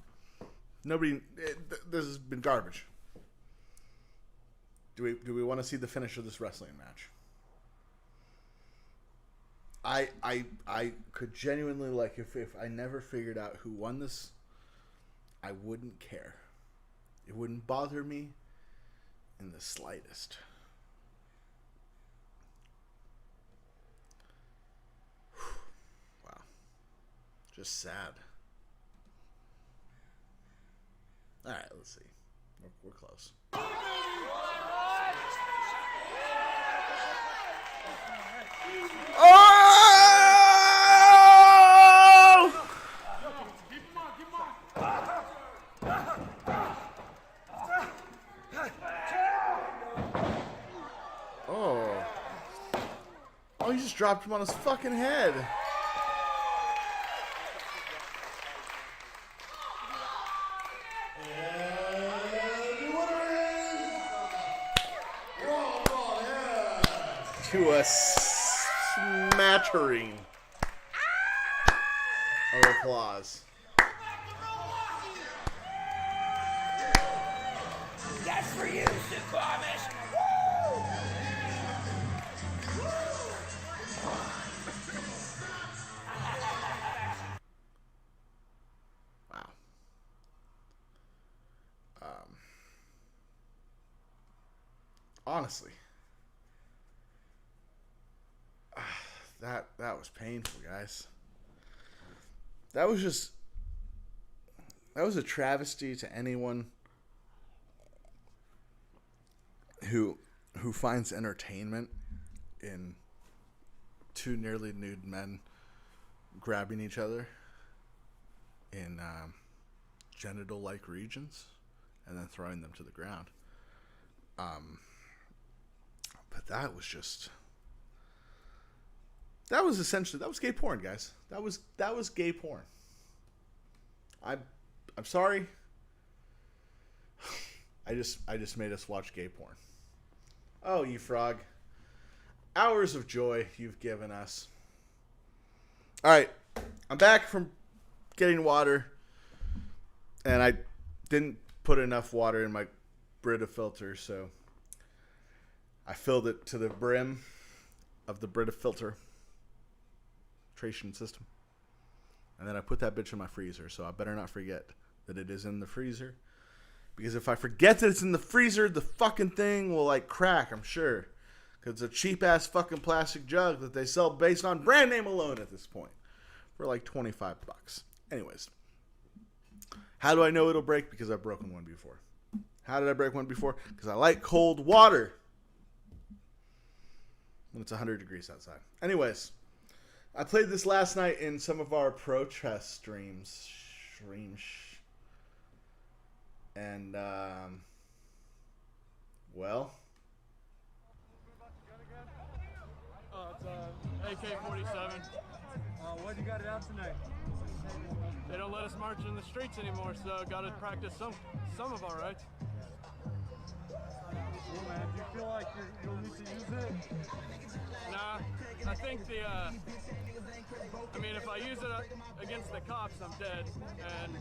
Nobody. This has been garbage. Do we want to see the finish of this wrestling match? I could genuinely, like, if I never figured out who won this, I wouldn't care. It wouldn't bother me in the slightest. Wow. Just sad. All right, let's see. We're close. Oh! Oh. Oh, he just dropped him on his fucking head. To a smattering of applause. That's for you, Suquamish. Wow. Honestly. That was painful, guys. That was a travesty to anyone who finds entertainment in two nearly nude men grabbing each other in genital-like regions and then throwing them to the ground. But that was gay porn, guys. That was gay porn. I'm sorry. I just made us watch gay porn. Oh, you frog. hours of joy you've given us. All right, I'm back from getting water, and I didn't put enough water in my Brita filter, so I filled it to the brim of the Brita filtration system. And then I put that bitch in my freezer, so I better not forget that it is in the freezer. Because if I forget that it's in the freezer, the fucking thing will, like, crack, I'm sure. Because it's a cheap-ass fucking plastic jug that they sell based on brand name alone at this point. For, like, $25. Anyways. How do I know it'll break? Because I've broken one before. How did I break one before? Because I like cold water. When it's 100 degrees outside. Anyways. I played this last night in some of our protest streams. And, well. It's AK-47. What you got it out tonight? They don't let us march in the streets anymore, so got to practice some of our rights. Cool, man. Do you feel like you'll need to use it? Nah, I think I mean, if I use it against the cops, I'm dead. And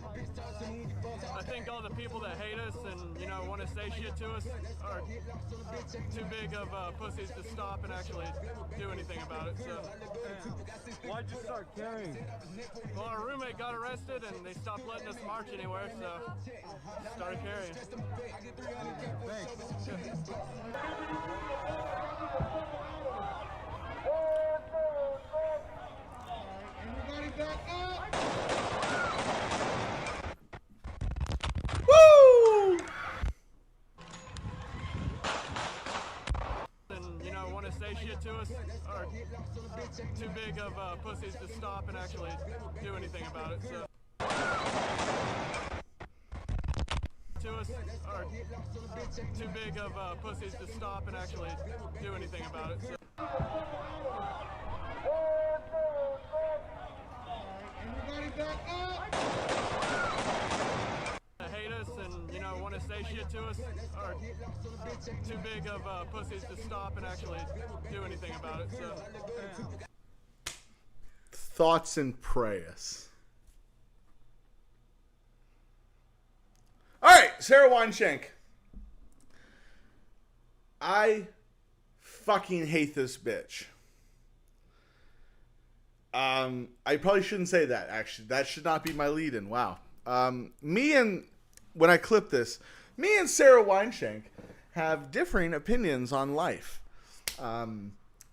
I think all the people that hate us and, you know, want to say shit to us are too big of pussies to stop and actually do anything about it. So, why'd you start carrying? Well, our roommate got arrested and they stopped letting us march anywhere, so started carrying. Thanks. Everybody back up! Woo! And, you know, want to say shit to us are too big of pussies to stop and actually do anything about it. So. To us are too big of pussies to stop and actually do anything about it. So. Everybody back up! Hate us and, you know, want to say shit to us are too big of pussies to stop and actually do anything about it. So. Thoughts and prayers. All right, Sara Weinshenk. I fucking hate this bitch. I probably shouldn't say that, actually. That should not be my lead-in. Wow. When I clip this, me and Sara Weinshenk have differing opinions on life.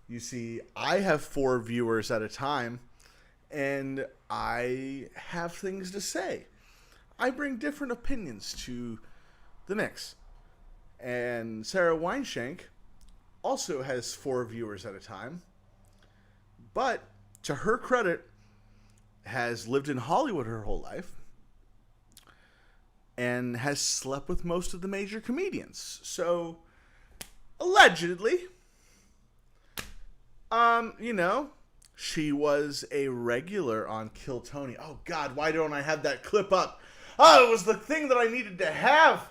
You see, I have 4 viewers at a time, and I have things to say. I bring different opinions to the mix. And Sara Weinshenk also has 4 viewers at a time. But, to her credit, has lived in Hollywood her whole life. And has slept with most of the major comedians. So, allegedly, you know, she was a regular on Kill Tony. Oh, God, why don't I have that clip up? Oh, it was the thing that I needed to have.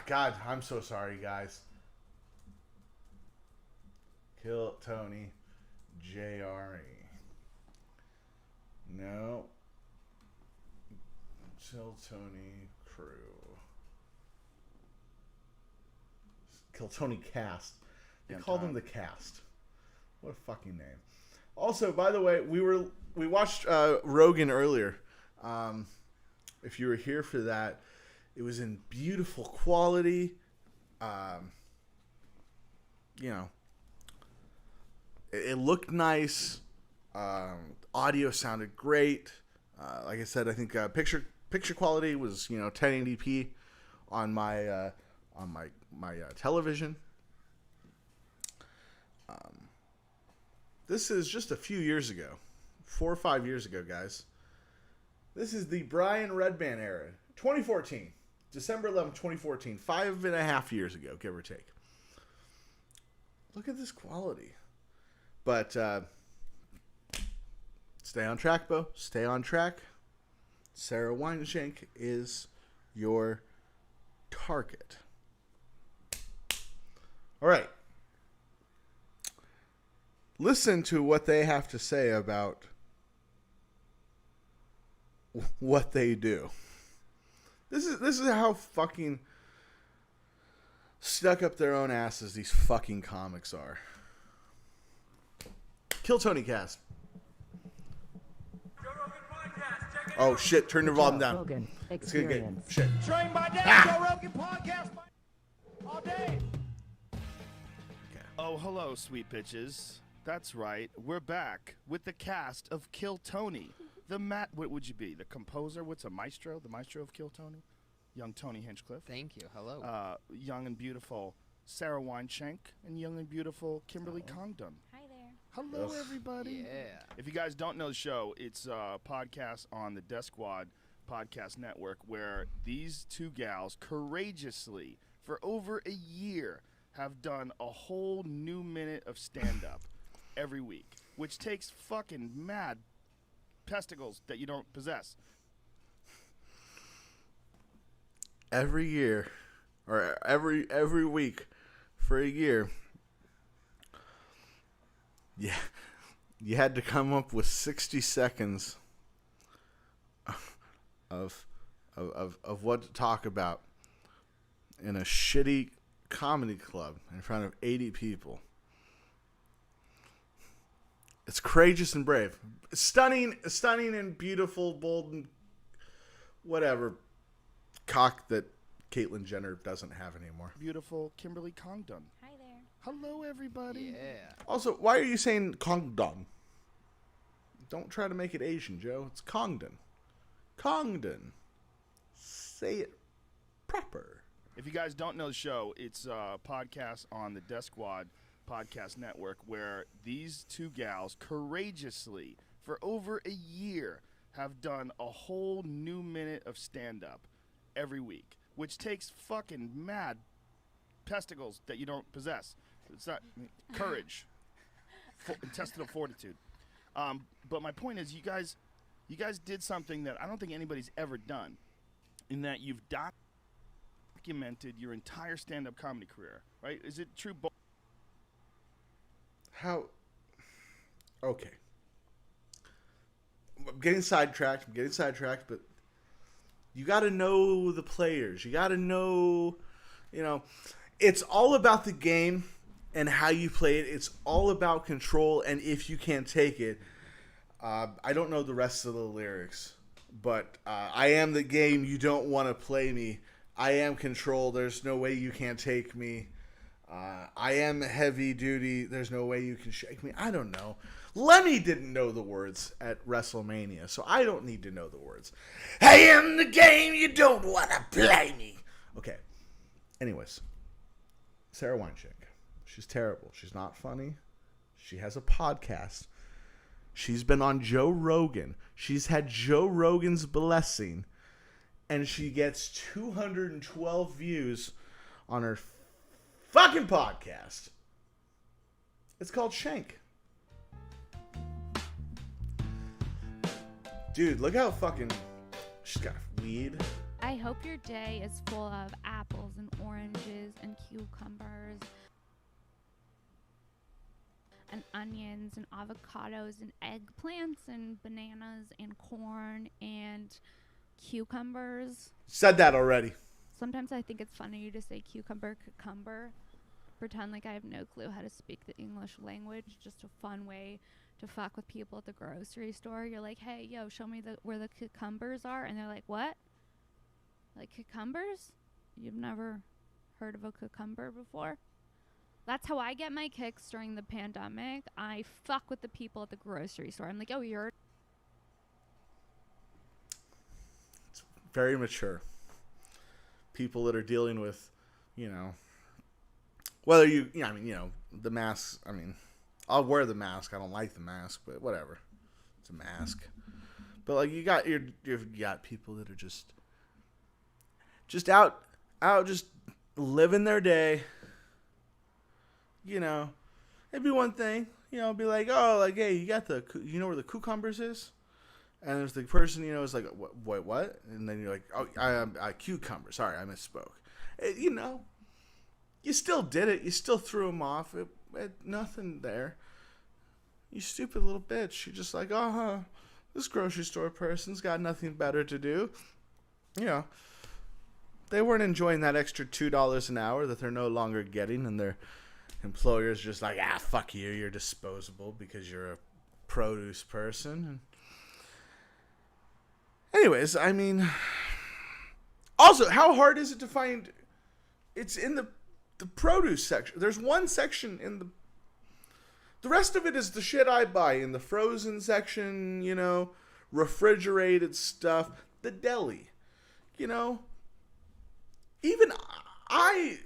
God, I'm so sorry, guys. Kill Tony, JRE. No. Kill Tony crew. Kill Tony cast. They called him the cast. What a fucking name. Also, by the way, we watched Rogan earlier. If you were here for that, it was in beautiful quality. You know, it looked nice. Audio sounded great. Like I said, I think picture quality was 1080p on my television. This is just a few years ago, 4 or 5 years ago, guys. This is the Brian Redband era, 2014, December 11th, 2014, 5.5 years ago, give or take. Look at this quality. But stay on track, Beau. Stay on track. Sara Weinshenk is your target. All right. listen to what they have to say about what they do. This is how fucking stuck up their own asses these fucking comics are. Kill Tony Cast. Oh shit! Turn your volume down. Rogan It's gonna get Experience. shit. Train by day, Joe Rogan podcast all day. Oh, hello, sweet bitches. That's right. We're back with the cast of Kill Tony. What would you be? The composer? What's a maestro? The maestro of Kill Tony? Young Tony Hinchcliffe. Thank you. Hello. Young and beautiful Sara Weinshenk. And young and beautiful Kimberly Congdon. Hi there. Hello, everybody. Yeah. If you guys don't know the show, it's a podcast on the Death Squad podcast network where these two gals courageously, for over a year, have done a whole new minute of stand-up every week, which takes fucking mad testicles that you don't possess. Every year, or every week, for a year, yeah, you had to come up with 60 seconds of what to talk about in a shitty comedy club in front of 80 people. It's courageous and brave. Stunning and beautiful, bold and whatever cock that Caitlyn Jenner doesn't have anymore. Beautiful Kimberly Congdon. Hi there. Hello, everybody. Yeah. Also, why are you saying Congdon? Don't try to make it Asian, Joe. It's Congdon. Congdon. Say it proper. If you guys don't know the show, it's a podcast on the Death Squad podcast network where these two gals courageously, for over a year, have done a whole new minute of stand-up every week, which takes fucking mad testicles that you don't possess. It's not courage, intestinal fortitude. But my point is, you guys did something that I don't think anybody's ever done, in that you've documented your entire stand-up comedy career, right? Is it true? How? Okay. I'm getting sidetracked, but you got to know the players. You got to know, it's all about the game and how you play it. It's all about control, and if you can't take it, I don't know the rest of the lyrics, but I am the game. You don't want to play me. I am control. There's no way you can't take me. I am heavy duty. There's no way you can shake me. I don't know. Lemmy didn't know the words at WrestleMania, so I don't need to know the words. I am the game. You don't want to play me. Okay. Anyways, Sara Weinshenk. She's terrible. She's not funny. She has a podcast. She's been on Joe Rogan. She's had Joe Rogan's blessing, and she gets 212 views on her fucking podcast. It's called Shank. Dude, look how fucking she's got weed. I hope your day is full of apples and oranges and cucumbers and onions and avocados and eggplants and bananas and corn and cucumbers. Said that already. Sometimes I think it's funny to say cucumber. Pretend like I have no clue how to speak the English language. Just a fun way to fuck with people at the grocery store. You're like, hey, yo, show me where the cucumbers are. And they're like, what? Like cucumbers? You've never heard of a cucumber before? That's how I get my kicks during the pandemic. I fuck with the people at the grocery store. I'm like, oh, you're... It's very mature. People that are dealing with, whether the mask, I'll wear the mask. I don't like the mask, but whatever. It's a mask. But like you got people that are just out just living their day. It'd be one thing, be like, oh, like, hey, you got where the cucumbers is? And there's the person, is like, wait, what? And then you're like, oh, I cucumber. Sorry, I misspoke. You still did it. You still threw them off. It nothing there. You stupid little bitch. You're just like, this grocery store person's got nothing better to do. You know, they weren't enjoying that extra $2 an hour that they're no longer getting, and their employer's just like, fuck you, you're disposable because you're a produce person. And anyways, I mean, also, how hard is it to find? It's in the produce section. There's one section in the rest of it is the shit I buy in the frozen section, you know, refrigerated stuff, the deli, you know. Even I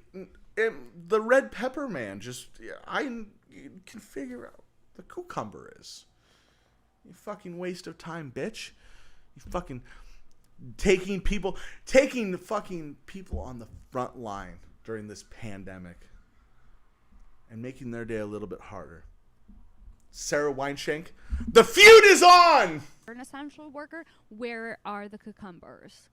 am the red pepper man. I can figure out the cucumber is. You fucking waste of time, bitch. You fucking taking the fucking people on the front line during this pandemic and making their day a little bit harder. Sara Weinshenk, the feud is on! An essential worker, where are the cucumbers?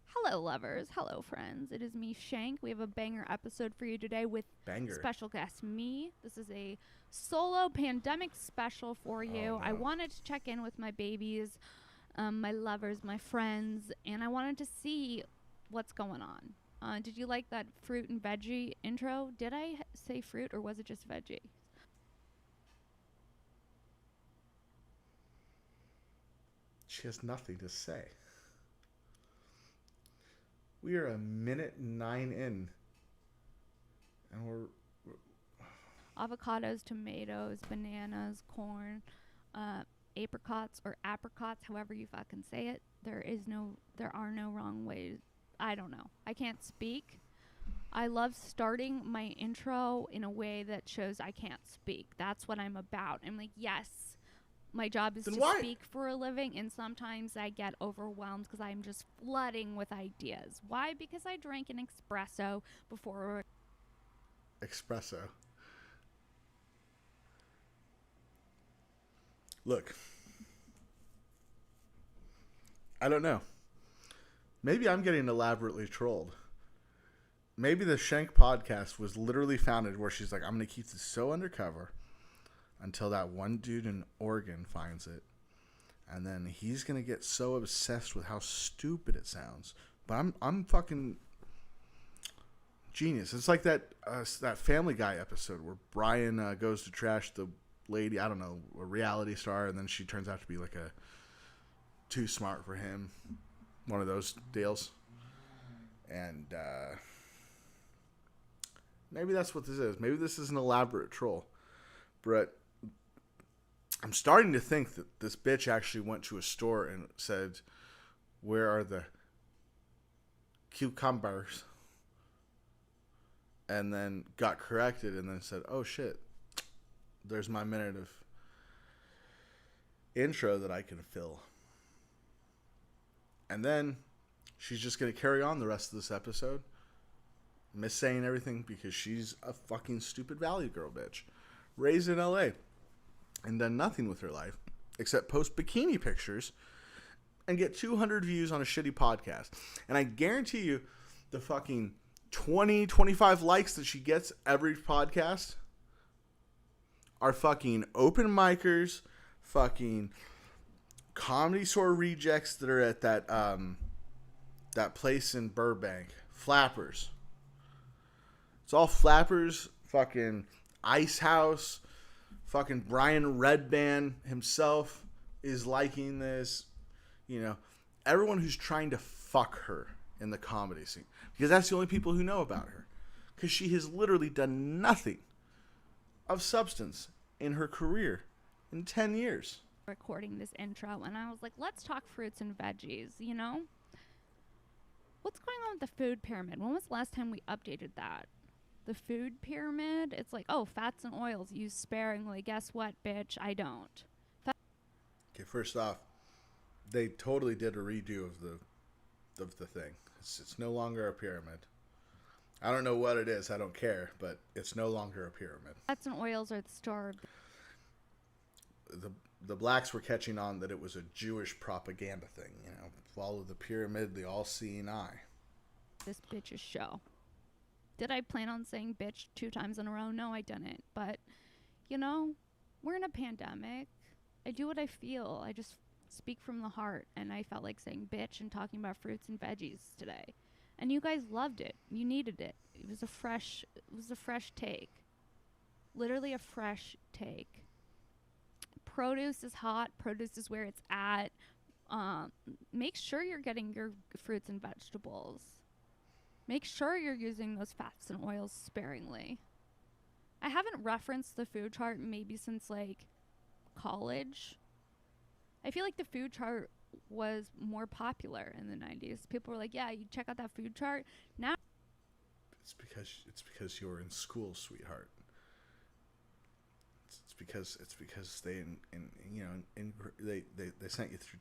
Hello, lovers. Hello, friends. It is me, Shank. We have a banger episode for you today with special guest me. This is a solo pandemic special for you. Oh, no. I wanted to check in with my babies, my lovers, my friends, and I wanted to see what's going on. Did you like that fruit and veggie intro? Did I say fruit or was it just veggie? She has nothing to say. We are 1:09 in. And we're Avocados, tomatoes, bananas, corn, apricots or apricots, however you fucking say it. There are no wrong ways. I don't know. I can't speak. I love starting my intro in a way that shows I can't speak. That's what I'm about. I'm like, yes, my job is to speak for a living, and sometimes I get overwhelmed because I'm just flooding with ideas. Why? Because I drank an espresso before. Espresso. Look, I don't know. Maybe I'm getting elaborately trolled. Maybe the Shank podcast was literally founded where she's like, I'm going to keep this so undercover until that one dude in Oregon finds it. And then he's going to get so obsessed with how stupid it sounds. But I'm fucking genius. It's like that Family Guy episode where Brian goes to trash the lady, I don't know, a reality star, and then she turns out to be like a too smart for him. One of those deals. And maybe that's what this is. Maybe this is an elaborate troll. But I'm starting to think that this bitch actually went to a store and said, where are the cucumbers? And then got corrected and then said, oh shit, there's my minute of intro that I can fill. And then she's just going to carry on the rest of this episode, saying everything because she's a fucking stupid Valley Girl bitch. Raised in LA and done nothing with her life except post bikini pictures and get 200 views on a shitty podcast. And I guarantee you the fucking 20, 25 likes that she gets every podcast are fucking open micers, fucking Comedy Store rejects that are at that place in Burbank. Flappers. It's all Flappers, fucking Ice House, fucking Brian Redband himself is liking this. You know, everyone who's trying to fuck her in the comedy scene. Because that's the only people who know about her. Because she has literally done nothing of substance in her career in 10 years. Recording this intro, and I was like, let's talk fruits and veggies, you know? What's going on with the food pyramid? When was the last time we updated that? The food pyramid? It's like, oh, fats and oils used sparingly. Guess what, bitch? I don't. Okay, first off, they totally did a redo of the thing. It's no longer a pyramid. I don't know what it is. I don't care, but it's no longer a pyramid. Fats and oils are the star. The blacks were catching on that it was a Jewish propaganda thing. You know, follow the pyramid, the all-seeing eye. This bitch's show. Did I plan on saying bitch 2 times in a row? No, I didn't. But, you know, we're in a pandemic. I do what I feel. I just speak from the heart, and I felt like saying bitch and talking about fruits and veggies today. And you guys loved it. You needed it. It was a fresh take. Literally a fresh take. Produce is hot. Produce is where it's at. Make sure you're getting your fruits and vegetables. Make sure you're using those fats and oils sparingly. I haven't referenced the food chart maybe since like college. I feel like the food chart was more popular in the 90s. People were like, yeah, you check out that food chart. Now it's because you're in school, sweetheart. It's because they they sent you through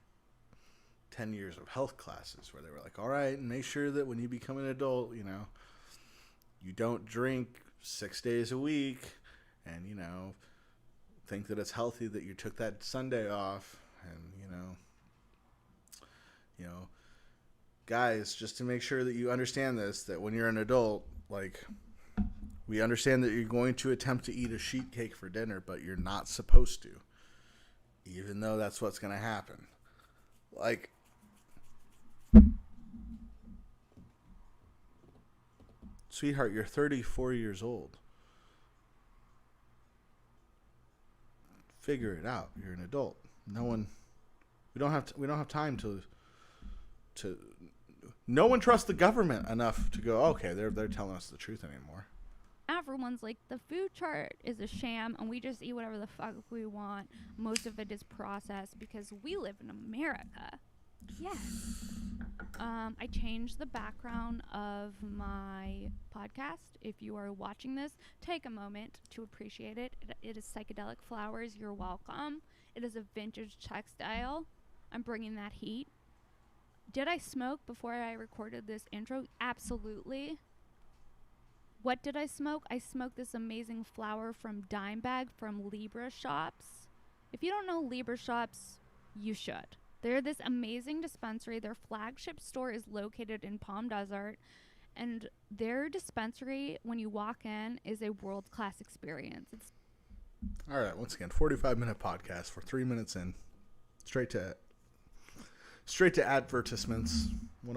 10 years of health classes where they were like, all right, and make sure that when you become an adult, you don't drink 6 days a week, and think that it's healthy that you took that Sunday off, and guys, just to make sure that you understand this, that when you're an adult, like, we understand that you're going to attempt to eat a sheet cake for dinner, but you're not supposed to, even though that's what's going to happen. Like, sweetheart, you're 34 years old. Figure it out. You're an adult. We don't have time to no one trusts the government enough to go, okay, they're telling us the truth anymore. everyone's like, the food chart is a sham and we just eat whatever the fuck we want. Most of it is processed because we live in America. Yes. I changed the background of my podcast. If you are watching this, take a moment to appreciate it. It is Psychedelic Flowers. You're welcome. It is a vintage textile. I'm bringing that heat. Did I smoke before I recorded this intro? Absolutely. What did I smoke? I smoked this amazing flower from Dime Bag from Libra Shops. If you don't know Libra Shops, you should. They're this amazing dispensary. Their flagship store is located in Palm Desert. And their dispensary, when you walk in, is a world-class experience. All right, once again, 45-minute podcast. We're 3 minutes in. Straight to advertisements. One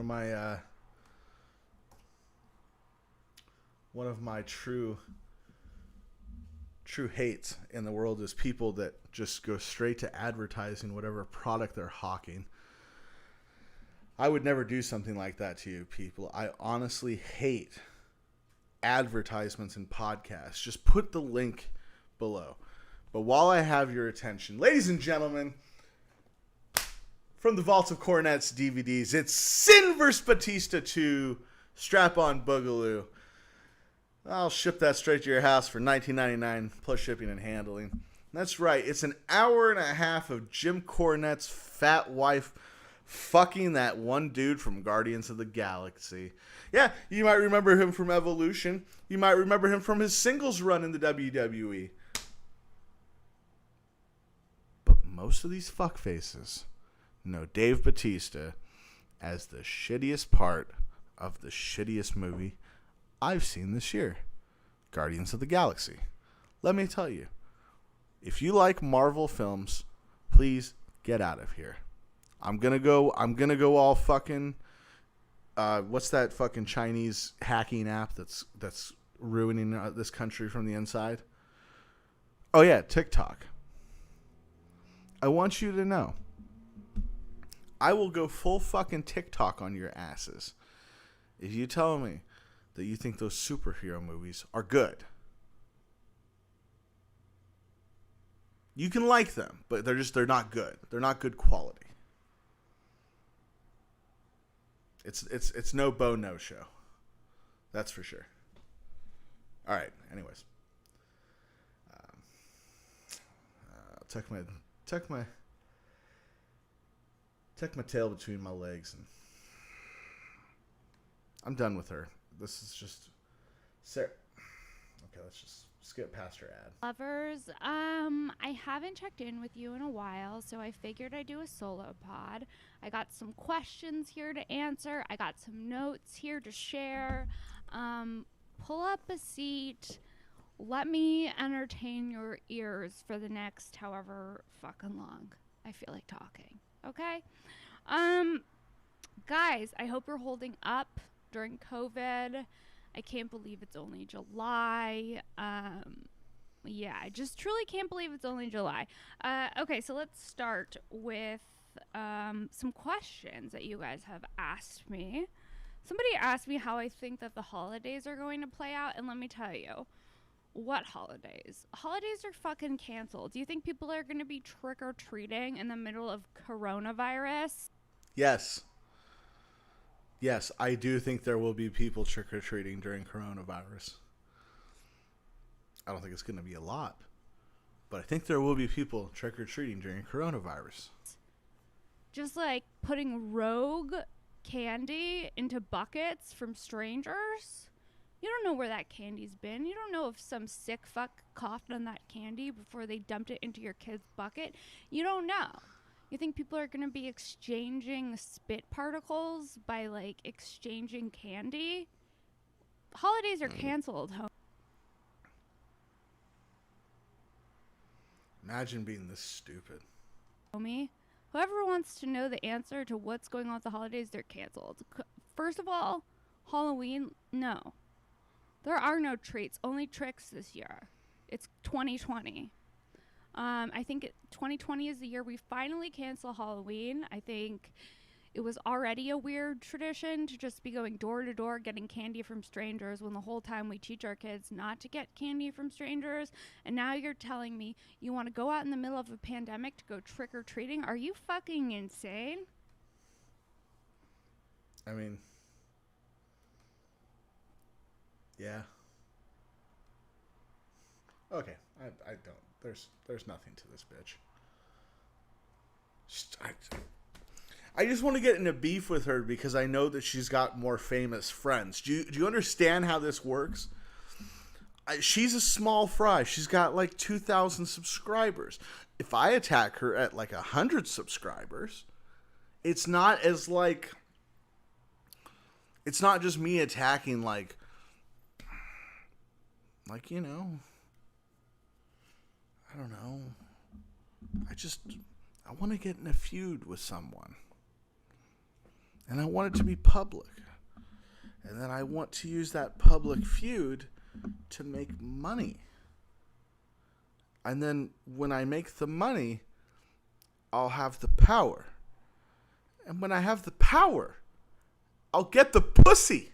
of my true hates in the world is people that just go straight to advertising whatever product they're hawking. I would never do something like that to you people. I honestly hate advertisements in podcasts. Just put the link below. But while I have your attention, ladies and gentlemen, from the Vaults of Cornets DVDs, it's Sin vs. Batista 2, Strap-On Boogaloo. I'll ship that straight to your house for $19.99 plus shipping and handling. That's right. It's an hour and a half of Jim Cornette's fat wife fucking that one dude from Guardians of the Galaxy. Yeah, you might remember him from Evolution. You might remember him from his singles run in the WWE. But most of these fuckfaces know Dave Bautista as the shittiest part of the shittiest movie I've seen this year, Guardians of the Galaxy. Let me tell you, if you like Marvel films, please get out of here. I'm gonna go all fucking what's that fucking Chinese hacking app that's ruining this country from the inside? Oh yeah, TikTok. I want you to know, I will go full fucking TikTok on your asses if you tell me that you think those superhero movies are good. You can like them, but they're not good. They're not good quality. It's no Beau no show. That's for sure. All right. Anyways, tuck my tail between my legs, and I'm done with her. This is just Sarah. Okay, let's just skip past her ad. Lovers, I haven't checked in with you in a while, so I figured I'd do a solo pod. I got some questions here to answer. I got some notes here to share. Pull up a seat. let me entertain your ears for the next however fucking long I feel like talking. Okay? Guys, I hope you're holding up during COVID. I can't believe it's only July. Yeah, I just truly can't believe it's only July. Okay, so let's start with some questions that you guys have asked me. Somebody asked me how I think that the holidays are going to play out, and let me tell you. What holidays? Holidays are fucking canceled. Do you think people are going to be trick-or-treating in the middle of coronavirus? Yes. Yes, I do think there will be people trick-or-treating during coronavirus. I don't think it's going to be a lot. But I think there will be people trick-or-treating during coronavirus. Just like putting rogue candy into buckets from strangers? You don't know where that candy's been. You don't know if some sick fuck coughed on that candy before they dumped it into your kid's bucket. You don't know. You think people are going to be exchanging spit particles by, like, exchanging candy? Holidays are canceled. Imagine being this stupid. Homie. Whoever wants to know the answer to what's going on with the holidays, they're canceled. First of all, Halloween, no. There are no treats, only tricks this year. It's 2020. I think 2020 is the year we finally cancel Halloween. I think it was already a weird tradition to just be going door to door getting candy from strangers when the whole time we teach our kids not to get candy from strangers. And now you're telling me you want to go out in the middle of a pandemic to go trick-or-treating? Are you fucking insane? I mean... Yeah. Okay, I don't. There's nothing to this bitch. I just want to get in a beef with her because I know that she's got more famous friends. Do you understand how this works? She's a small fry. She's got like 2,000 subscribers. If I attack her at like 100 subscribers, it's not as like... It's not just me attacking like, you know, I don't know. I want to get in a feud with someone. And I want it to be public. And then I want to use that public feud to make money. And then when I make the money, I'll have the power. And when I have the power, I'll get the pussy.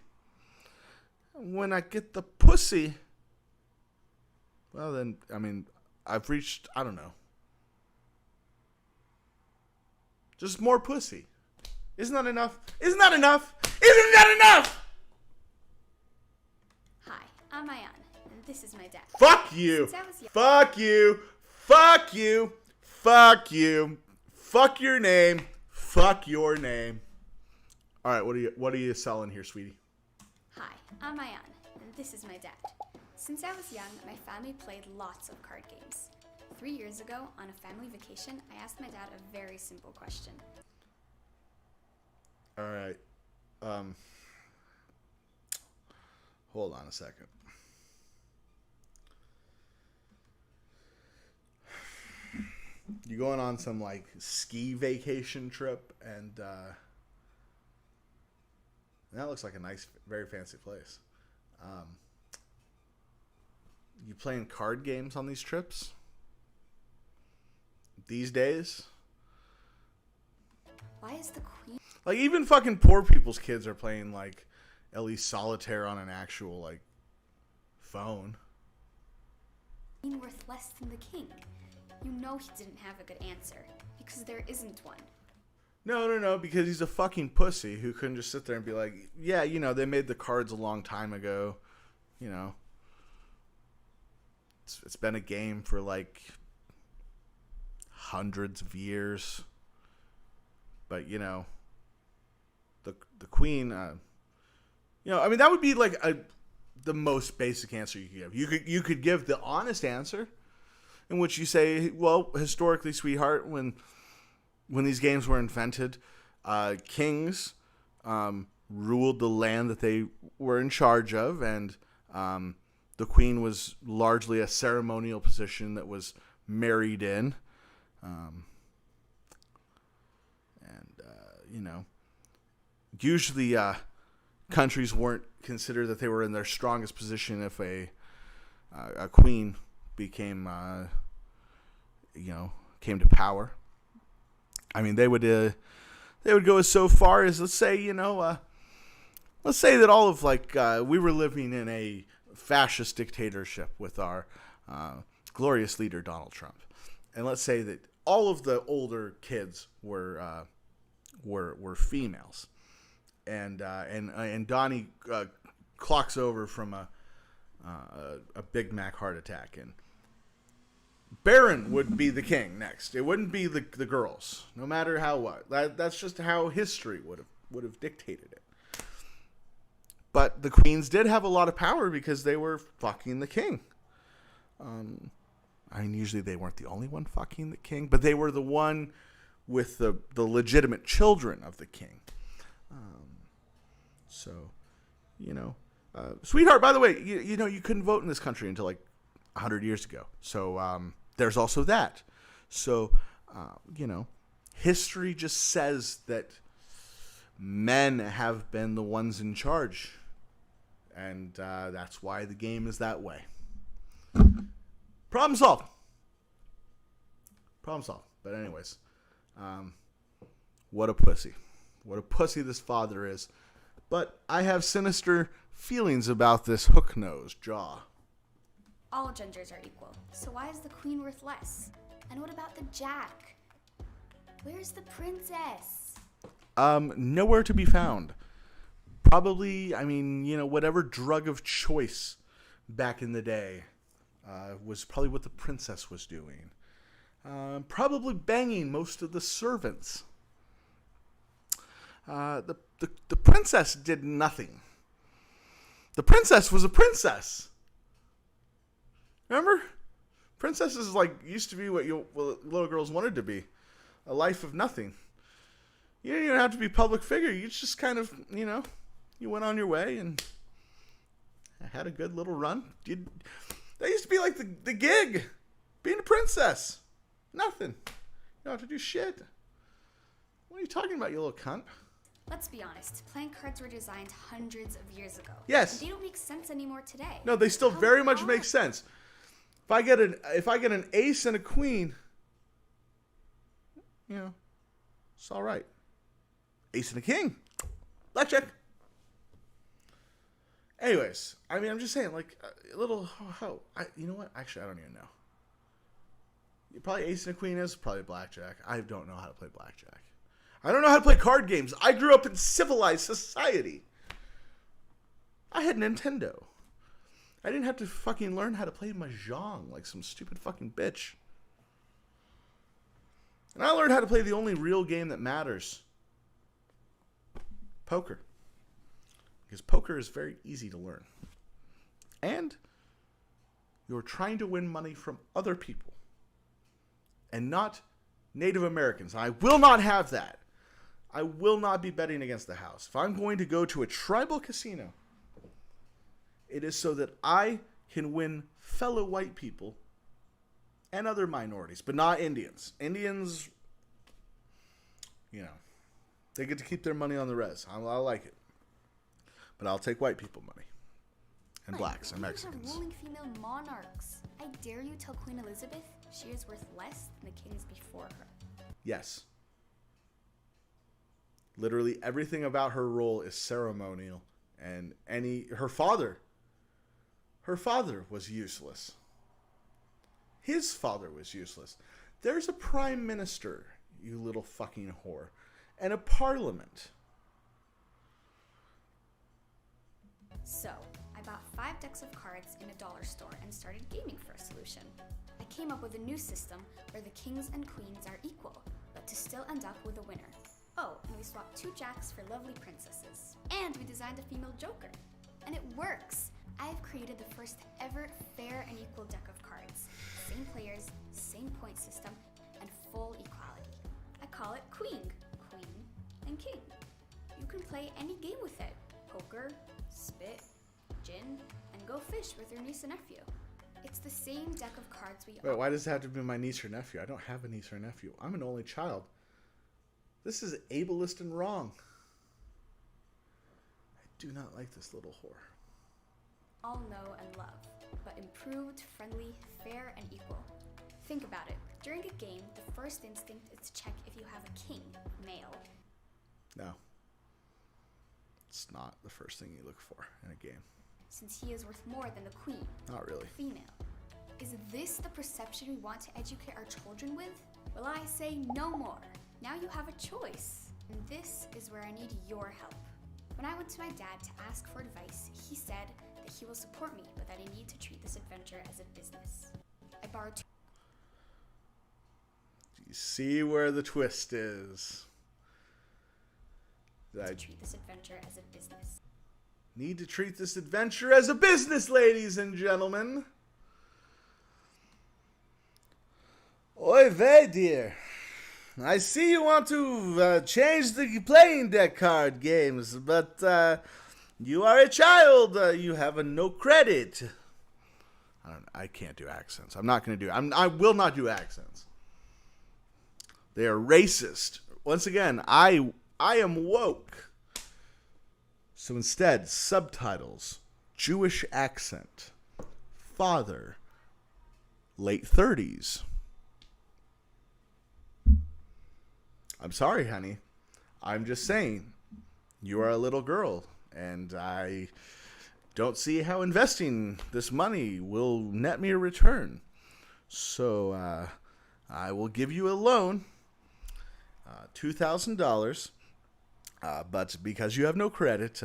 And when I get the pussy... Well, then, I mean, I've reached, I don't know. Just more pussy. Isn't that enough? Isn't that enough? Isn't that enough? Hi, I'm Ayan, and this is my dad. Fuck you. Fuck you. Fuck you. Fuck you. Fuck your name. Fuck your name. All right, what are you selling here, sweetie? Hi, I'm Ayan, and this is my dad. Since I was young, my family played lots of card games. 3 years ago, on a family vacation, I asked my dad a very simple question. All right. Hold on a second. You going on some like ski vacation trip, and that looks like a nice, very fancy place. You playing card games on these trips? These days? Why is the Queen... Like, even fucking poor people's kids are playing, like, at least solitaire on an actual, like, phone. ...worth less than the king? You know he didn't have a good answer, because there isn't one. No, because he's a fucking pussy who couldn't just sit there and be like, yeah, you know, they made the cards a long time ago, you know. It's been a game for, like, hundreds of years. But, you know, the Queen, you know, I mean, that would be, like, the most basic answer you could give. You could give the honest answer in which you say, well, historically, sweetheart, when these games were invented, kings ruled the land that they were in charge of, and the queen was largely a ceremonial position that was married in. Usually countries weren't considered that they were in their strongest position if a queen became, came to power. I mean, they would go so far as, let's say that all of we were living in a fascist dictatorship with our glorious leader Donald Trump, and let's say that all of the older kids were females, and Donnie clocks over from a Big Mac heart attack, and Baron would be the king next. It wouldn't be the girls, no matter how what. That's just how history would have dictated it. But the queens did have a lot of power because they were fucking the king. Usually they weren't the only one fucking the king, but they were the one with the legitimate children of the king. Sweetheart, by the way, you couldn't vote in this country until 100 years ago. So there's also that. So, history just says that men have been the ones in charge. And that's why the game is that way. Problem solved. But anyways, what a pussy. What a pussy this father is. But I have sinister feelings about this hook-nosed jaw. All genders are equal, so why is the queen worth less? And what about the jack? Where's the princess? Nowhere to be found. Probably, whatever drug of choice back in the day was probably what the princess was doing. Probably banging most of the servants. The princess did nothing. The princess was a princess. Remember? Princesses used to be what little girls wanted to be. A life of nothing. You didn't even have to be a public figure. You just kind of, you went on your way and had a good little run. That used to be like the gig. Being a princess. Nothing. You don't have to do shit. What are you talking about, you little cunt? Let's be honest. Playing cards were designed hundreds of years ago. Yes. And they don't make sense anymore today. No, they still very much make sense. If I get an ace and a queen, it's all right. Ace and a king. Blackjack. Anyways, I'm just saying, a little you know what? Actually, I don't even know. Probably ace and a queen is probably blackjack. I don't know how to play blackjack. I don't know how to play card games. I grew up in civilized society. I had Nintendo. I didn't have to fucking learn how to play Mahjong like some stupid fucking bitch. And I learned how to play the only real game that matters. Poker. Because poker is very easy to learn. And you're trying to win money from other people. And not Native Americans. I will not have that. I will not be betting against the house. If I'm going to go to a tribal casino, it is so that I can win fellow white people and other minorities, but not Indians. Indians, they get to keep their money on the res. I like it. But I'll take white people money. And blacks and Mexicans. These are ruling female monarchs. I dare you tell Queen Elizabeth she is worth less than the kings before her. Yes. Literally everything about her role is ceremonial. And her father was useless. His father was useless. There's a prime minister, you little fucking whore, and a parliament. So, I bought 5 decks of cards in a dollar store and started gaming for a solution. I came up with a new system where the kings and queens are equal, but to still end up with a winner. Oh, and we swapped 2 jacks for lovely princesses. And we designed a female joker. And it works! I've created the first ever fair and equal deck of cards. Same players, same point system, and full equality. I call it Queeng, Queen, and King. You can play any game with it. Poker, spit, gin, and go fish with your niece and nephew. It's the same deck of cards we Wait, why does it have to be my niece or nephew? I don't have a niece or nephew. I'm an only child. This is ableist and wrong. I do not like this little whore. all know and love, but improved, friendly, fair, and equal. Think about it. During a game, the first instinct is to check if you have a king, male. No. It's not the first thing you look for in a game. Since he is worth more than the queen. Not really. Female. Is this the perception we want to educate our children with? Well, I say no more. Now you have a choice. And this is where I need your help. When I went to my dad to ask for advice, he said that he will support me, but that I need to treat this adventure as a business. I borrowed Do you see where the twist is? to treat this adventure as a business. Need to treat this adventure as a business, ladies and gentlemen. Oy vey, dear. I see you want to change the playing deck card games, but you are a child. You have no credit. I can't do accents. I'm not going to do. I will not do accents. They are racist. Once again, I am woke. So instead, subtitles, Jewish accent, father, late 30s. I'm sorry, honey. I'm just saying, you are a little girl, and I don't see how investing this money will net me a return. So I will give you a loan, $2,000, but because you have no credit,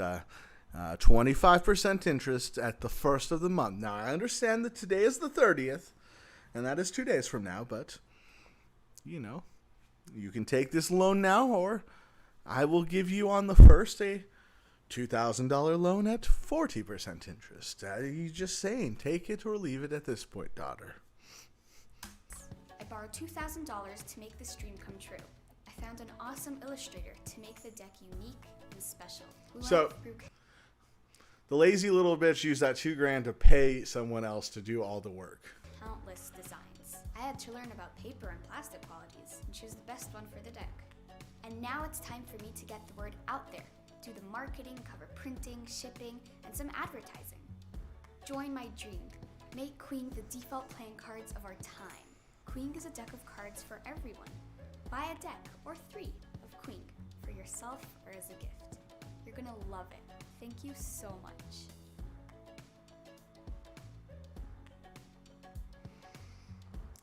25% interest at the first of the month. Now, I understand that today is the 30th, and that is 2 days from now, but, you know, you can take this loan now, or I will give you on the first a $2,000 loan at 40% interest. You just saying, take it or leave it at this point, daughter. I borrowed $2,000 to make this dream come true. I found an awesome illustrator to make the deck unique and special. The lazy little bitch used that $2,000 to pay someone else to do all the work. Countless designs. I had to learn about paper and plastic qualities and choose the best one for the deck. And now it's time for me to get the word out there. Do the marketing, cover printing, shipping, and some advertising. Join my dream. Make Queeng the default playing cards of our time. Queeng is a deck of cards for everyone. Buy a deck or 3 of Queeng for yourself or as a gift. You're gonna love it. Thank you so much.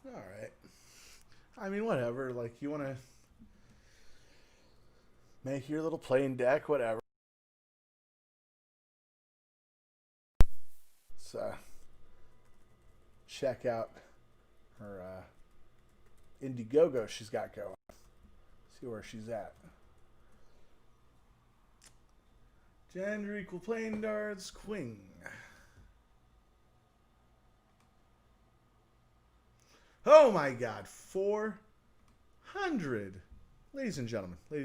All right. I mean, whatever. Like, you want to make your little playing deck, whatever. Let's check out her Indiegogo she's got going. See where she's at. Gender equal playing darts, Queeng. Oh my God, 400. Ladies and gentlemen, look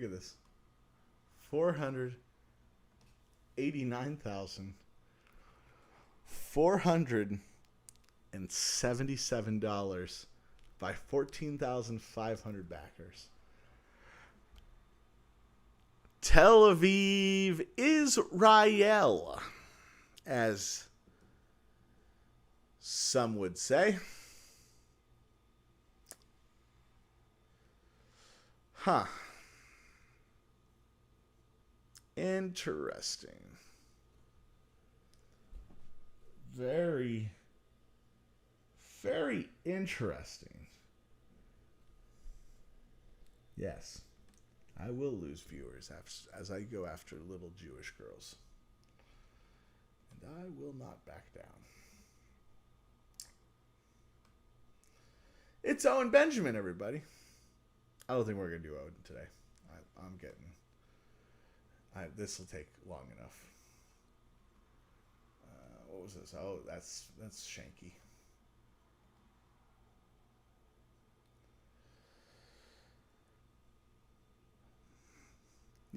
at this. $489,477 by 14,500 backers. Tel Aviv, Israel, as some would say. Huh. Interesting. Very, very interesting. Yes, I will lose viewers as I go after little Jewish girls. And I will not back down. It's Owen Benjamin, everybody. I don't think we're going to do Owen today. I'm getting... this will take long enough. What was this? Oh, that's Shanky.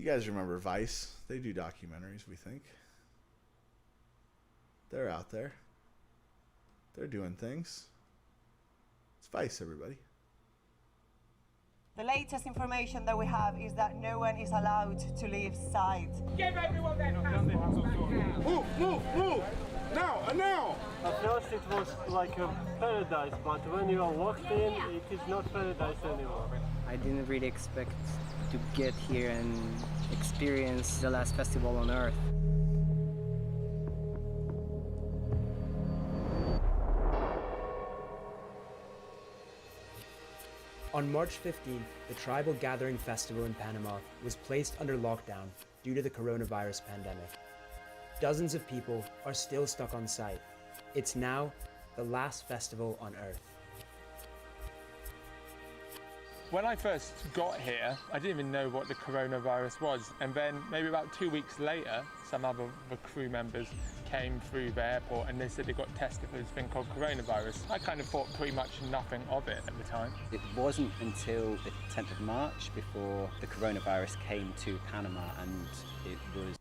You guys remember Vice? They do documentaries, we think. They're out there. They're doing things. It's Vice, everybody. The latest information that we have is that no one is allowed to leave site. Give everyone their passports back now. Move! Now! At first it was like a paradise, but when you are walked in, it is not paradise anymore. I didn't really expect to get here and experience the last festival on Earth. On March 15th, the Tribal Gathering Festival in Panama was placed under lockdown due to the coronavirus pandemic. Dozens of people are still stuck on site. It's now the last festival on Earth. When I first got here, I didn't even know what the coronavirus was. And then maybe about 2 weeks later, some other the crew members came through the airport and they said they got tested for this thing called coronavirus. I kind of thought pretty much nothing of it at the time. It wasn't until the 10th of March before the coronavirus came to Panama, and it was...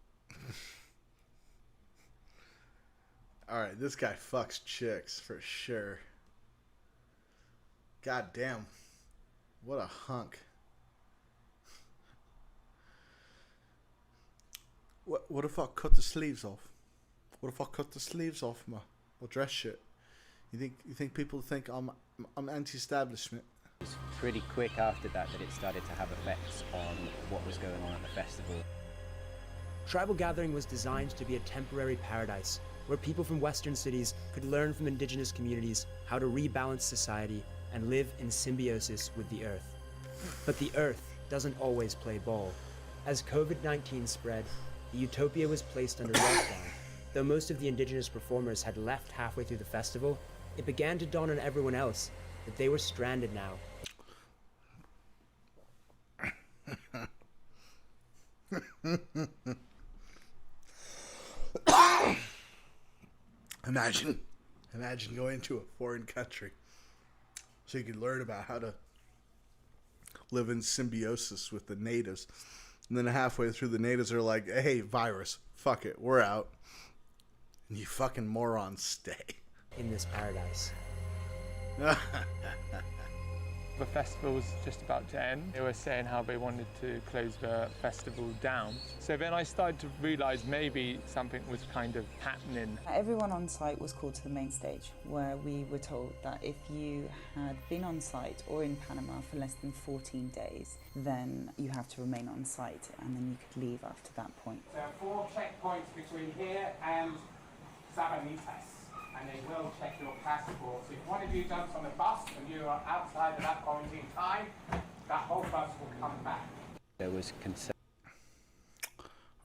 Alright, this guy fucks chicks for sure. God damn. What a hunk. What if I cut the sleeves off? What if I cut the sleeves off my dress shirt? You think people think I'm anti-establishment? It was pretty quick after that it started to have effects on what was going on at the festival. Tribal Gathering was designed to be a temporary paradise where people from Western cities could learn from indigenous communities how to rebalance society and live in symbiosis with the Earth. But the Earth doesn't always play ball. As COVID-19 spread, the utopia was placed under lockdown. Though most of the indigenous performers had left halfway through the festival, it began to dawn on everyone else that they were stranded now. Imagine going to a foreign country so you could learn about how to live in symbiosis with the natives. And then halfway through, the natives are like, hey, virus, fuck it, we're out. And you fucking morons stay. In this paradise. The festival was just about to end. They were saying how they wanted to close the festival down. So then I started to realise maybe something was kind of happening. Everyone on site was called to the main stage, where we were told that if you had been on site or in Panama for less than 14 days, then you have to remain on site and then you could leave after that point. There are 4 checkpoints between here and Sabanitas, and they will check your passports. If one of you jumps on the bus and you are outside of that quarantine time, that whole bus will come back. There was concern.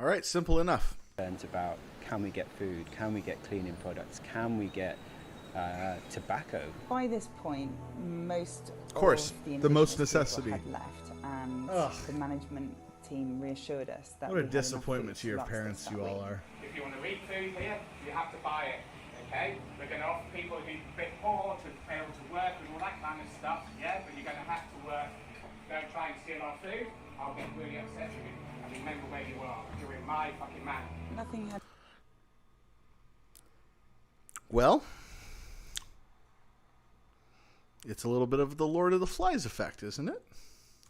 All right, simple enough. Concerns about can we get food, can we get cleaning products, can we get tobacco. By this point, most of course, the most necessity had left, and the management team reassured us that what a disappointment to your parents you all are. If you want to eat food here, you have to buy it. Okay, we're going to offer people who are a bit poor to be able to work and all that kind of stuff, yeah, but you're going to have to work. Don't try and steal our food, I'll get really upset with you. And remember where you are, you're in my fucking man. Nothing had... Well, it's a little bit of the Lord of the Flies effect, isn't it?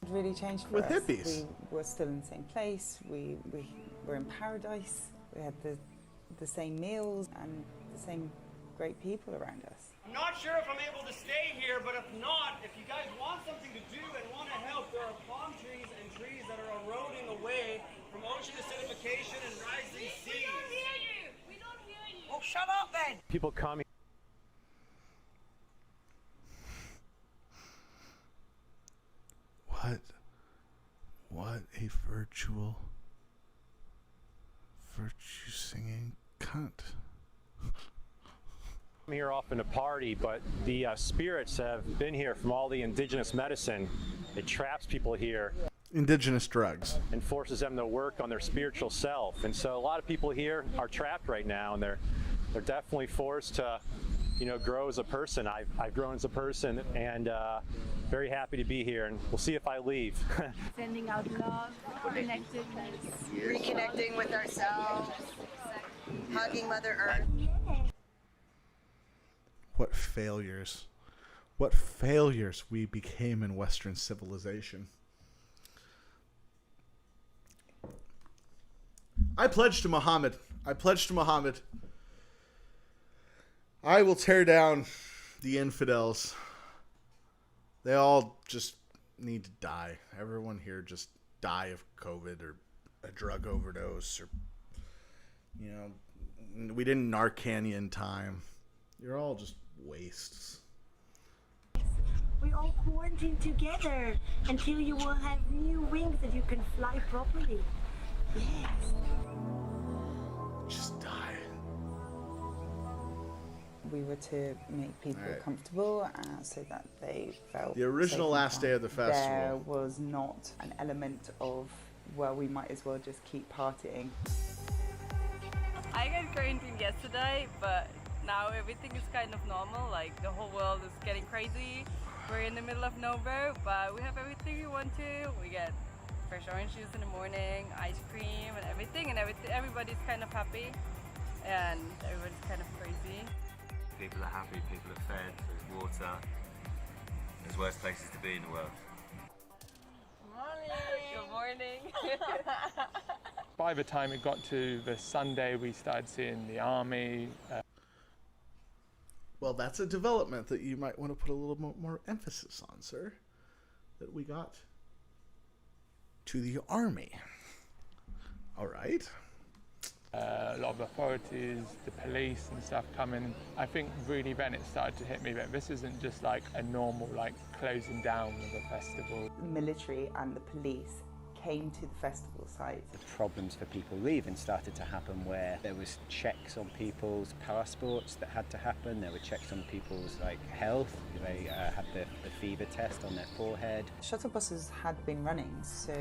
It really changed for with us. Hippies. We were still in the same place, we were in paradise, we had the same meals and the same great people around us. I'm not sure if I'm able to stay here, but if not, if you guys want something to do and want to help, there are palm trees and trees that are eroding away from ocean acidification and rising seas. We don't hear you! We don't hear you! Oh, shut up then! People coming. What a virtue singing cunt. I'm here often to party, but the spirits have been here from all the indigenous medicine. It traps people here. Indigenous drugs. And forces them to work on their spiritual self. And so a lot of people here are trapped right now, and they're definitely forced to grow as a person. I've grown as a person, and very happy to be here, and we'll see if I leave. Sending out love, connectedness, Reconnecting with ourselves, hugging Mother Earth. What failures. What failures we became in Western civilization. I pledge to Muhammad. I will tear down the infidels. They all just need to die. Everyone here just die of COVID or a drug overdose, or, we didn't Narcan you in time. You're all just wastes. We all quarantine together until you will have new wings that you can fly properly. Yes. Just die. We were to make people comfortable so that they felt the original safe and last day of the festival. There was not an element of, well, we might as well just keep partying. I got quarantined yesterday, but now everything is kind of normal. Like, the whole world is getting crazy. We're in the middle of nowhere, but we have everything we want to. We get fresh orange juice in the morning, ice cream and everything, everybody's kind of happy, and everybody's kind of crazy. People are happy, people are fed, there's water. There's worse places to be in the world. Good morning. By the time it got to the Sunday, we started seeing the army. Well, that's a development that you might want to put a little more emphasis on, sir. That we got to the army. All right. A lot of authorities, the police and stuff coming. I think really then it started to hit me that this isn't just like a normal closing down of a festival. The military and the police came to the festival site. The problems for people leaving started to happen where there was checks on people's passports that had to happen. There were checks on people's health. They had the fever test on their forehead. Shuttle buses had been running, so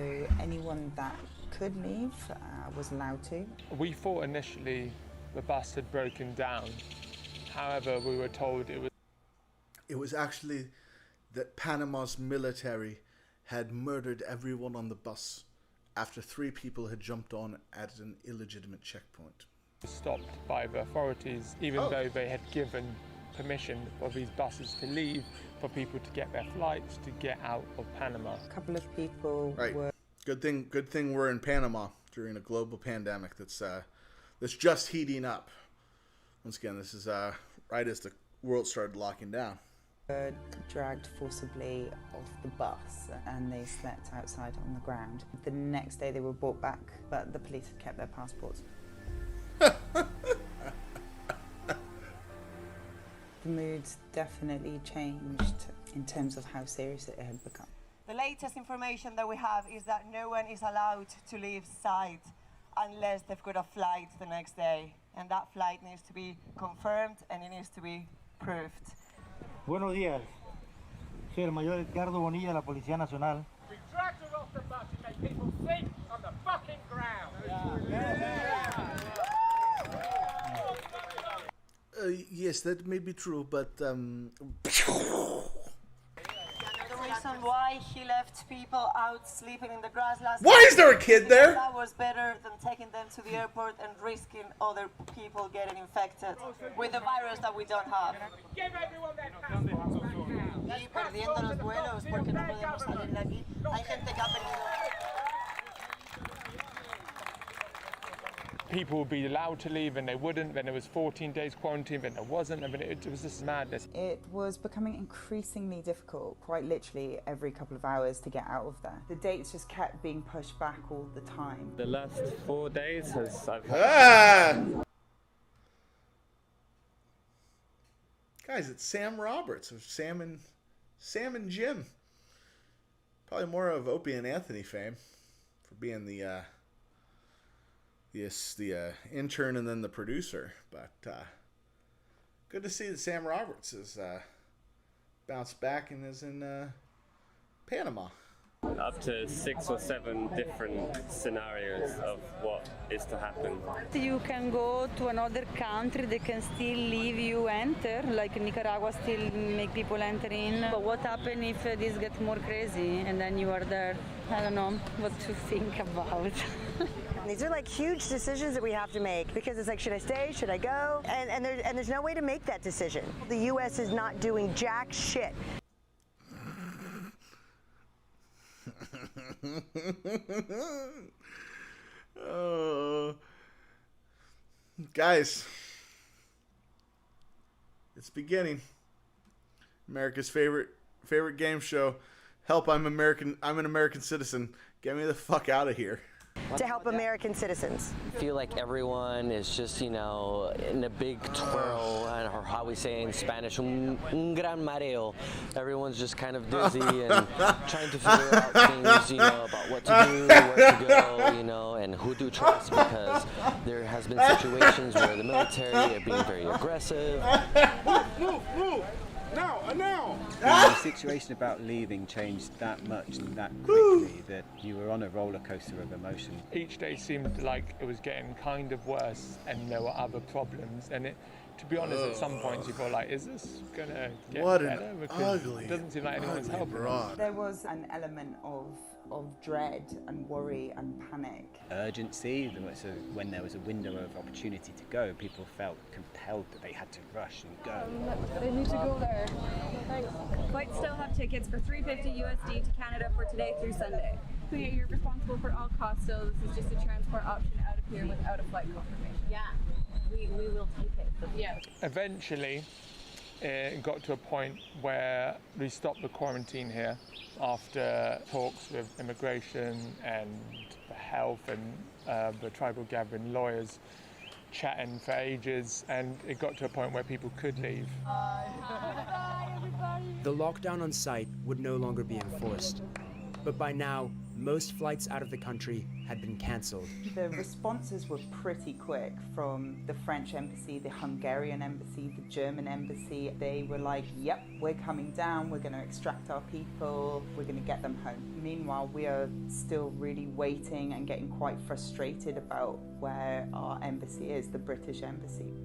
anyone that could leave was allowed to. We thought initially the bus had broken down. However, we were told it was actually that Panama's military had murdered everyone on the bus after 3 people had jumped on at an illegitimate checkpoint. Stopped by the authorities, even though they had given permission for these buses to leave, for people to get their flights to get out of Panama. A couple of people were... Good thing we're in Panama during a global pandemic that's just heating up. Once again, this is right as the world started locking down. Dragged forcibly off the bus and they slept outside on the ground. The next day they were brought back, but the police had kept their passports. The mood definitely changed in terms of how serious it had become. The latest information that we have is that no one is allowed to leave site unless they've got a flight the next day. And that flight needs to be confirmed and it needs to be proved. Buenos días. Soy el mayor Edgardo Bonilla de la Policía Nacional. We dragged her off the bus and made people sleep on the fucking ground. Yes, that may be true, but The reason why he left people out sleeping in the grass last Why is there a kid there? That was better than taking them to the airport and risking other people getting infected with a virus that we don't have. Give everyone their passports back now. Y perdiendo los vuelos porque no podemos salir de aquí. Hay gente que ha perdido. People would be allowed to leave and they wouldn't, then there was 14 days quarantine, then there wasn't, and then it was just madness. It was becoming increasingly difficult, quite literally every couple of hours, to get out of there. The dates just kept being pushed back all the time. The last 4 days Guys, it's Sam Roberts of Sam and Jim. Probably more of Opie and Anthony fame for being the intern and then the producer, but good to see that Sam Roberts is bounced back and is in Panama. up to 6 or 7 different scenarios of what is to happen. You can go to another country, they can still leave you enter, like Nicaragua still make people enter in. But what happens if this gets more crazy and then you are there? I don't know what to think about. These are like huge decisions that we have to make because it's like, should I stay? Should I go? And there's no way to make that decision. The U.S. is not doing jack shit. Oh, guys, it's beginning. America's favorite game show. Help! I'm American. I'm an American citizen. Get me the fuck out of here. To help American citizens. I feel like everyone is just, you know, in a big twirl, or how we say in Spanish, un gran mareo. Everyone's just kind of dizzy and trying to figure out things, you know, about what to do, where to go, you know, and who to trust, because there has been situations where the military are being very aggressive. Move! Now! The situation about leaving changed that much and that quickly that you were on a roller coaster of emotion. Each day seemed like it was getting kind of worse and there were other problems. And to be honest, at some points you feel like, is this going to get better? Because it doesn't seem like anyone's helping us. There was an element of dread and worry and panic. Urgency, so when there was a window of opportunity to go, people felt compelled that they had to rush and go. They need to go there. Thanks. Flights still have tickets for $350 USD to Canada for today through Sunday. So you're responsible for all costs, so this is just a transport option out of here without a flight confirmation. Yeah, we will take it. Yeah. Eventually, it got to a point where we stopped the quarantine here after talks with immigration and the health and the tribal gathering lawyers chatting for ages, and it got to a point where people could leave. The lockdown on site would no longer be enforced, but by now, most flights out of the country had been cancelled. The responses were pretty quick from the French embassy, the Hungarian embassy, the German embassy. They were like, yep, we're coming down, we're going to extract our people, we're going to get them home. Meanwhile, we are still really waiting and getting quite frustrated about where our embassy is, the British embassy.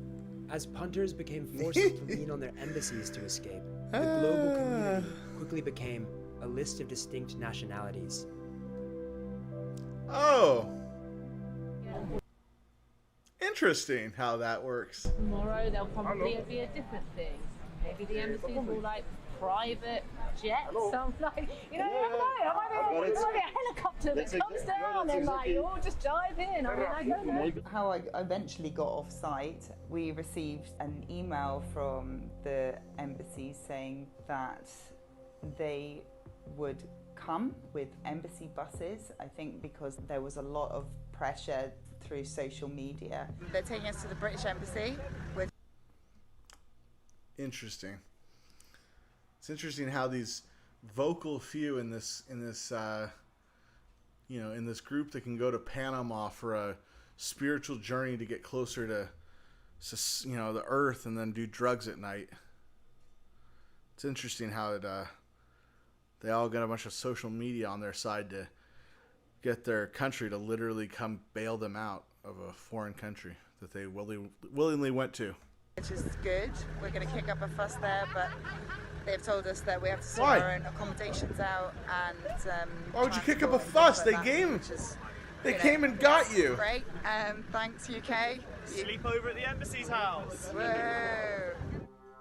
As punters became forced to lean on their embassies to escape, the global community quickly became a list of distinct nationalities. Oh. Interesting how that works. Tomorrow there'll probably be a different thing. Maybe the embassies will like private jets. So like, you know, I don't know. It might be a helicopter that comes down and like, you all just dive in. I mean, I don't know. How I eventually got off site, we received an email from the embassy saying that they would come with embassy buses, I think because there was a lot of pressure through social media. They're taking us to the British embassy. Interesting. It's interesting how these vocal few in this in this group that can go to Panama for a spiritual journey to get closer to the earth and then do drugs at night. It's interesting how they all got a bunch of social media on their side to get their country to literally come bail them out of a foreign country that they willingly went to. Which is good. We're going to kick up a fuss there, but they've told us that we have to sort Why? our own accommodations out and. Why would you kick up a fuss? They came and got you. Great. Thanks, UK. Sleep over at the embassy's house. Whoa.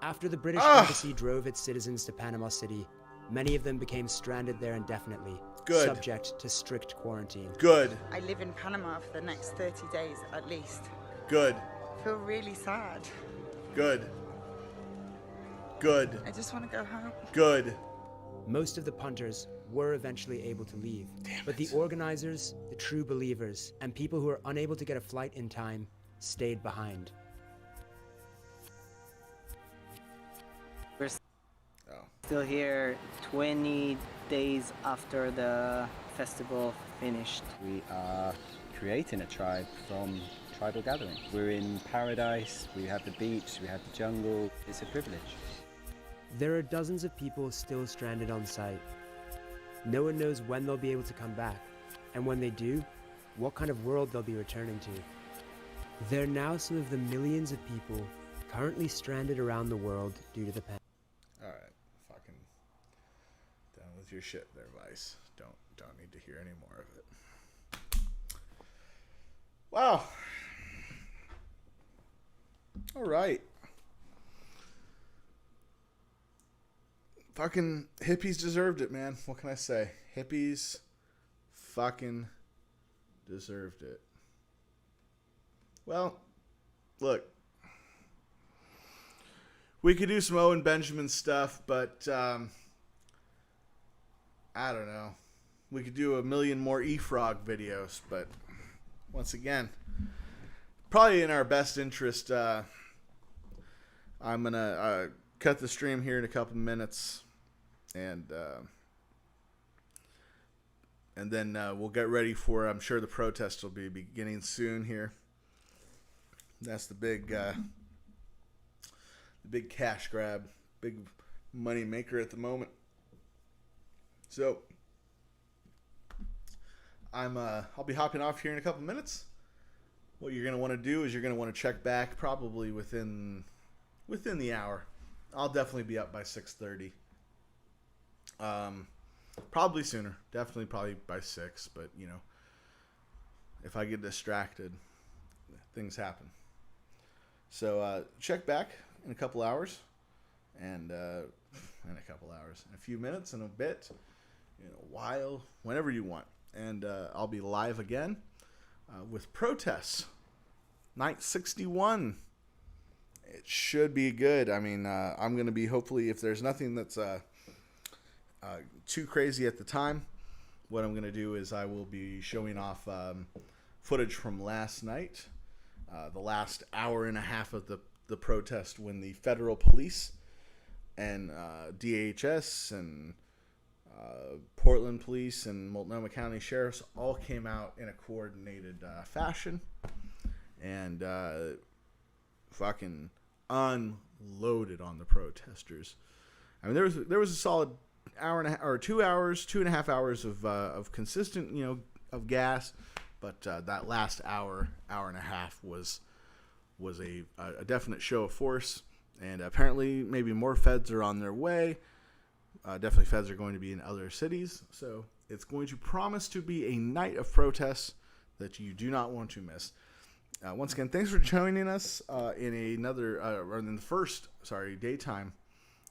After the British embassy drove its citizens to Panama City, many of them became stranded there indefinitely, subject to strict quarantine. Good. I live in Panama for the next 30 days at least. Good. I feel really sad. Good. Good. I just want to go home. Good. Most of the punters were eventually able to leave, but the organizers, the true believers, and people who were unable to get a flight in time stayed behind. We're still here 20 days after the festival finished. We are creating a tribe from tribal gathering. We're in paradise, we have the beach, we have the jungle. It's a privilege. There are dozens of people still stranded on site. No one knows when they'll be able to come back, and when they do, what kind of world they'll be returning to. They're now some of the millions of people currently stranded around the world due to the pandemic. Alright, fucking done with your shit there, Vice. Don't need to hear any more of it. Wow. Alright. Fucking hippies deserved it, man. What can I say? Hippies fucking deserved it. Well, look. We could do some Owen Benjamin stuff, but I don't know. We could do a million more E-Frog videos, but once again, probably in our best interest, I'm going to cut the stream here in a couple minutes, and then we'll get ready for, I'm sure the protest will be beginning soon here. That's the big cash grab, big money maker at the moment. So I'll be hopping off here in a couple minutes. What you're going to want to do is you're going to want to check back probably within the hour. I'll definitely be up by 6:30. Probably sooner. Definitely probably by 6, but you know, if I get distracted, things happen. So check back in a couple hours, and in a few minutes, in a bit, in a while, whenever you want. And I'll be live again with protests. Night 61. It should be good. I mean, I'm going to be, hopefully, if there's nothing that's too crazy at the time, what I'm going to do is I will be showing off footage from last night, the last hour and a half of the protest, when the federal police and DHS and Portland Police and Multnomah County Sheriffs all came out in a coordinated fashion and fucking unloaded on the protesters. I mean, there was a solid hour and a half, or 2 hours, 2.5 hours of consistent, you know, of gas, but that last hour and a half was a definite show of force, and apparently maybe more feds are on their way. Definitely feds are going to be in other cities, so it's going to promise to be a night of protests that you do not want to miss. Once again, thanks for joining us in the first daytime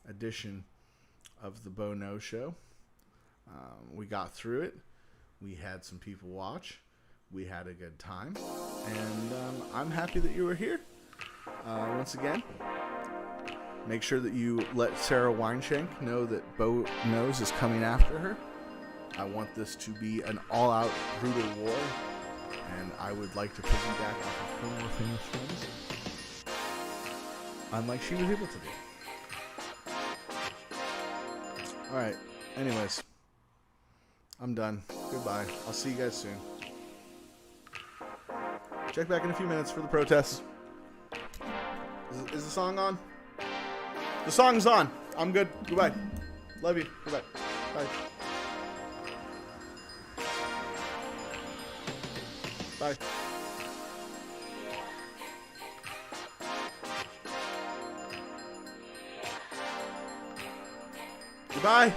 edition of the Beau No Show. We got through it. We had some people watch. We had a good time, and I'm happy that you were here. Once again, make sure that you let Sara Weinshenk know that Beau Knows is coming after her. I want this to be an all-out brutal war, and I would like to piggyback off of her more famous friends, unlike she was able to do. Alright, anyways, I'm done. Goodbye. I'll see you guys soon. Check back in a few minutes for the protests. Is the song on? The song's on. I'm good. Goodbye. Love you. Goodbye. Bye. Bye. Goodbye.